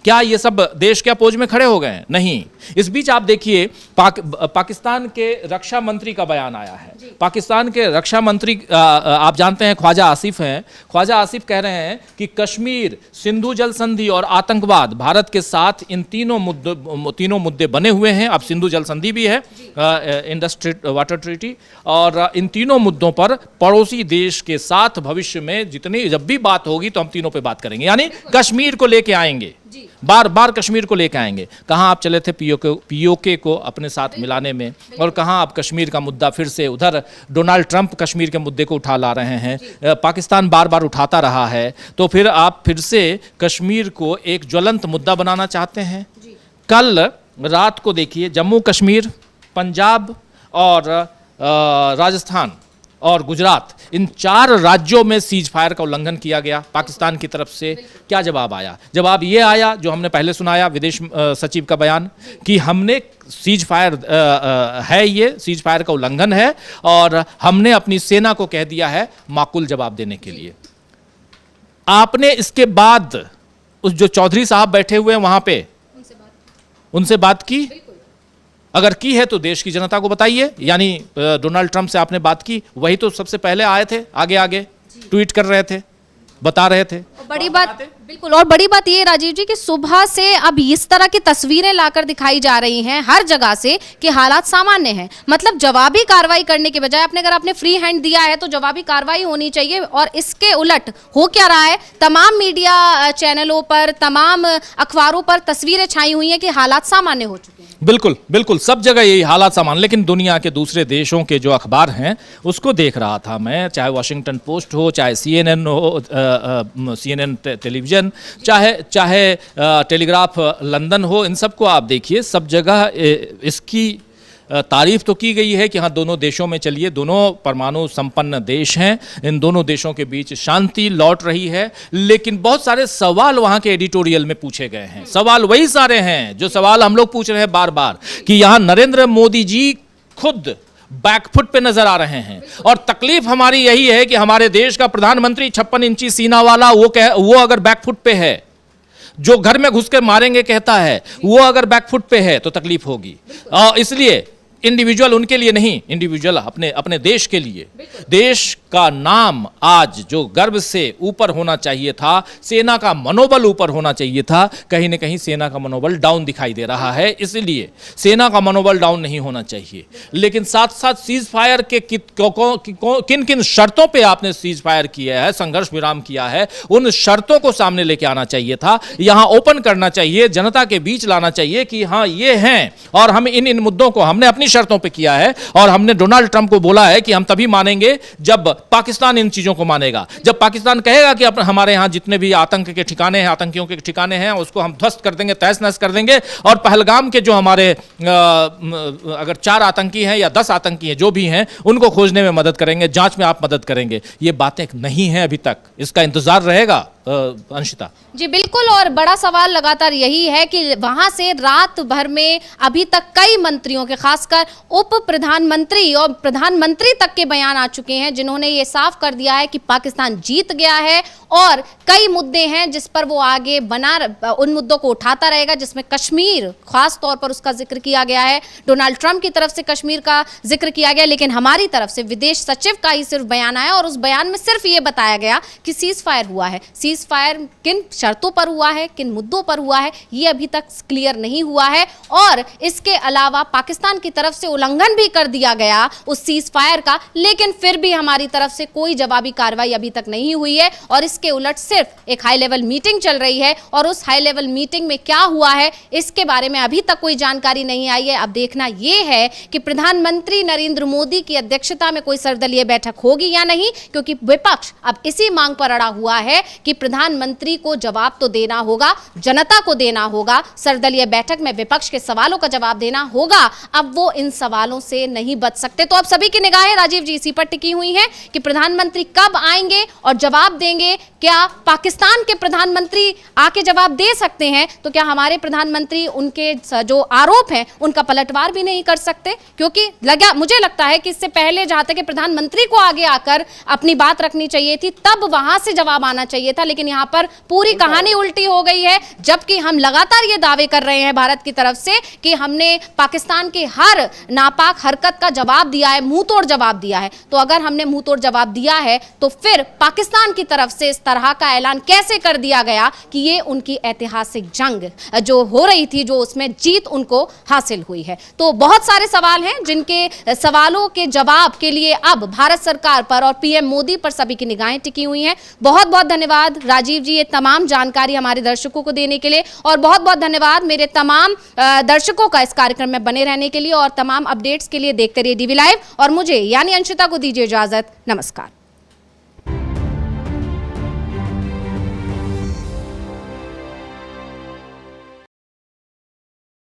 क्या ये सब देश के अपोज में खड़े हो गए हैं? नहीं। इस बीच आप देखिए पाकिस्तान के रक्षा मंत्री का बयान आया है। पाकिस्तान के रक्षा मंत्री आप जानते हैं ख्वाजा आसिफ हैं। ख्वाजा आसिफ कह रहे हैं कि कश्मीर, सिंधु जल संधि और आतंकवाद, भारत के साथ इन तीनों मुद्दे बने हुए हैं। अब सिंधु जल संधि भी है, इंडस वाटर ट्रीटी, और इन तीनों मुद्दों पर पड़ोसी देश के साथ भविष्य में जब भी बात होगी तो हम तीनों पे बात करेंगे, यानी कश्मीर को लेके आएंगे, बार बार कश्मीर को लेकर आएंगे। कहां आप चले थे पीओके को अपने साथ मिलाने में, और कहां आप कश्मीर का मुद्दा फिर से, उधर डोनाल्ड ट्रंप कश्मीर के मुद्दे को उठा ला रहे हैं, पाकिस्तान बार बार उठाता रहा है, तो फिर आप फिर से कश्मीर को एक ज्वलंत मुद्दा बनाना चाहते हैं। कल रात को देखिए, जम्मू कश्मीर, पंजाब और राजस्थान और गुजरात, इन 4 राज्यों में सीज फायर का उल्लंघन किया गया पाकिस्तान की तरफ से। क्या जवाब आया? जवाब ये आया जो हमने पहले सुनाया, विदेश सचिव का बयान, कि हमने सीज फायर है, ये सीज फायर का उल्लंघन है, और हमने अपनी सेना को कह दिया है माकूल जवाब देने के लिए। आपने इसके बाद उस जो चौधरी साहब बैठे हुए हैं वहां पे, उनसे बात की? अगर की है तो देश की जनता को बताइए। यानी डोनाल्ड ट्रंप से आपने बात की, वही तो सबसे पहले आए थे, आगे आगे ट्वीट कर रहे थे, बता रहे थे। बड़ी बात, बिल्कुल, और बड़ी बात ये राजीव जी कि सुबह से अब इस तरह की तस्वीरें लाकर दिखाई जा रही हैं हर जगह से कि हालात सामान्य हैं। मतलब जवाबी कार्रवाई करने के बजाय अगर आपने फ्री हैंड दिया है तो जवाबी कार्रवाई होनी चाहिए, और इसके उलट हो क्या रहा है? तमाम मीडिया चैनलों पर, तमाम अखबारों पर तस्वीरें छाई हुई हैं कि हालात सामान्य हो चुके हैं। बिल्कुल बिल्कुल, सब जगह यही हालात सामान। लेकिन दुनिया के दूसरे देशों के जो अखबार हैं उसको देख रहा था मैं, चाहे वॉशिंगटन पोस्ट हो, चाहे CNN हो, CNN टेलीविजन, चाहे टेलीग्राफ लंदन हो, इन सबको आप देखिए, सब जगह इसकी तारीफ तो की गई है कि हाँ दोनों देशों में चलिए, दोनों परमाणु संपन्न देश हैं, इन दोनों देशों के बीच शांति लौट रही है। लेकिन बहुत सारे सवाल वहाँ के एडिटोरियल में पूछे गए हैं। सवाल वही सारे हैं जो सवाल हम लोग पूछ रहे हैं बार बार, कि यहाँ नरेंद्र मोदी जी खुद बैकफुट पे नजर आ रहे हैं, और तकलीफ हमारी यही है कि हमारे देश का प्रधानमंत्री 56 इंची सीना वाला, वो अगर बैकफुट पे है, जो घर में घुस के मारेंगे कहता है, वो अगर बैकफुट पे है तो तकलीफ होगी। इसलिए इंडिविजुअल उनके लिए नहीं, इंडिविजुअल अपने देश के लिए, देश का नाम आज जो गर्व से ऊपर होना चाहिए था, सेना का मनोबल ऊपर होना चाहिए था, कहीं ना कहीं सेना का मनोबल डाउन दिखाई दे रहा है। इसलिए सेना का मनोबल डाउन नहीं होना चाहिए। लेकिन साथ साथ सीज फायर के किन किन शर्तों पे आपने सीज फायर किया है, संघर्ष विराम किया है, उन शर्तों को सामने लेके आना चाहिए था, यहां ओपन करना चाहिए, जनता के बीच लाना चाहिए कि हाँ ये हैं, और हम इन मुद्दों को हमने अपनी शर्तों पे किया है, और हमने डोनाल्ड ट्रंप को बोला है कि हम तभी मानेंगे जब पाकिस्तान इन चीजों को मानेगा। जब पाकिस्तान कहेगा कि हमारे यहाँ जितने भी आतंक के ठिकाने हैं, आतंकियों के ठिकाने हैं, उसको हम ध्वस्त कर देंगे, तहस नहस कर देंगे, और पहलगाम के जो हमारे अगर 4 आतंकी हैं या 10 आतंकी हैं, जो भी हैं, उनको खोजने में मदद करेंगे, जांच में आप मदद करेंगे। ये बातें नहीं हैं अभी तक, इसका इंतजार रहेगा। अंशिता जी बिल्कुल, और बड़ा सवाल लगातार यही है कि वहां से रात भर में अभी तक कई मंत्रियों के, खासकर उप प्रधानमंत्री और प्रधानमंत्री तक के बयान आ चुके हैं, जिन्होंने ये साफ कर दिया है कि पाकिस्तान जीत गया है और कई मुद्दे हैं जिस पर वो आगे उन मुद्दों को उठाता रहेगा, जिसमें कश्मीर खास तौर पर उसका जिक्र किया गया है। डोनाल्ड ट्रंप की तरफ से कश्मीर का जिक्र किया गया, लेकिन हमारी तरफ से विदेश सचिव का ही सिर्फ बयान आया और उस बयान में सिर्फ ये बताया गया कि सीज फायर हुआ है। सीज फायर किन शर्तों पर हुआ है, किन मुद्दों पर हुआ है, ये अभी तक क्लियर नहीं हुआ है, और इसके अलावा पाकिस्तान की तरफ से उल्लंघन भी कर दिया गया उस सीज फायर का, लेकिन फिर भी हमारी तरफ से कोई जवाबी कार्रवाई अभी तक नहीं हुई है। और इसके उलट सिर्फ एक हाई लेवल मीटिंग चल रही है, और उस हाई लेवल मीटिंग में क्या हुआ है इसके बारे में अभी तक कोई जानकारी नहीं आई है। अब देखना यह है कि प्रधानमंत्री नरेंद्र मोदी की अध्यक्षता में कोई सर्वदलीय बैठक होगी या नहीं, क्योंकि विपक्ष अब इसी मांग पर अड़ा हुआ है कि प्रधानमंत्री को जवाब तो देना होगा, जनता को देना होगा, सर्वदलीय बैठक में विपक्ष के सवालों का जवाब देना होगा। अब वो इन सवालों से नहीं बच सकते। तो अब सभी की निगाहें राजीव जी इसी पर टिकी हुई हैं कि प्रधानमंत्री कब आएंगे और जवाब देंगे। क्या पाकिस्तान के प्रधानमंत्री आके जवाब दे सकते हैं, तो क्या हमारे प्रधानमंत्री उनके जो आरोप हैं उनका पलटवार भी नहीं कर सकते? क्योंकि मुझे लगता है कि इससे पहले जहां तक प्रधानमंत्री को आगे आकर अपनी बात रखनी चाहिए थी, तब वहां से जवाब आना चाहिए था, लेकिन यहां पर पूरी कहानी उल्टी हो गई है। जबकि हम लगातार ये दावे कर रहे हैं भारत की तरफ से कि हमने पाकिस्तान के हर नापाक हरकत का जवाब दिया है, मुंह तोड़ जवाब दिया है। तो अगर हमने मुंह तोड़ जवाब दिया है तो फिर पाकिस्तान की तरफ से इस तरह का ऐलान कैसे कर दिया गया कि ये उनकी ऐतिहासिक जंग जो हो रही थी, जो उसमें जीत उनको हासिल हुई है। तो बहुत सारे सवाल हैं जिनके सवालों के जवाब के लिए अब भारत सरकार पर और पीएम मोदी पर सभी की निगाहें टिकी हुई हैं। बहुत बहुत धन्यवाद राजीव जी ये तमाम जानकारी हमारे दर्शकों को देने के लिए, और बहुत बहुत धन्यवाद मेरे तमाम दर्शकों का इस कार्यक्रम में बने रहने के लिए और तमाम अपडेट्स के लिए देखते रहिए डीवी लाइव। और मुझे यानी अंशिता को दीजिए इजाजत। नमस्कार।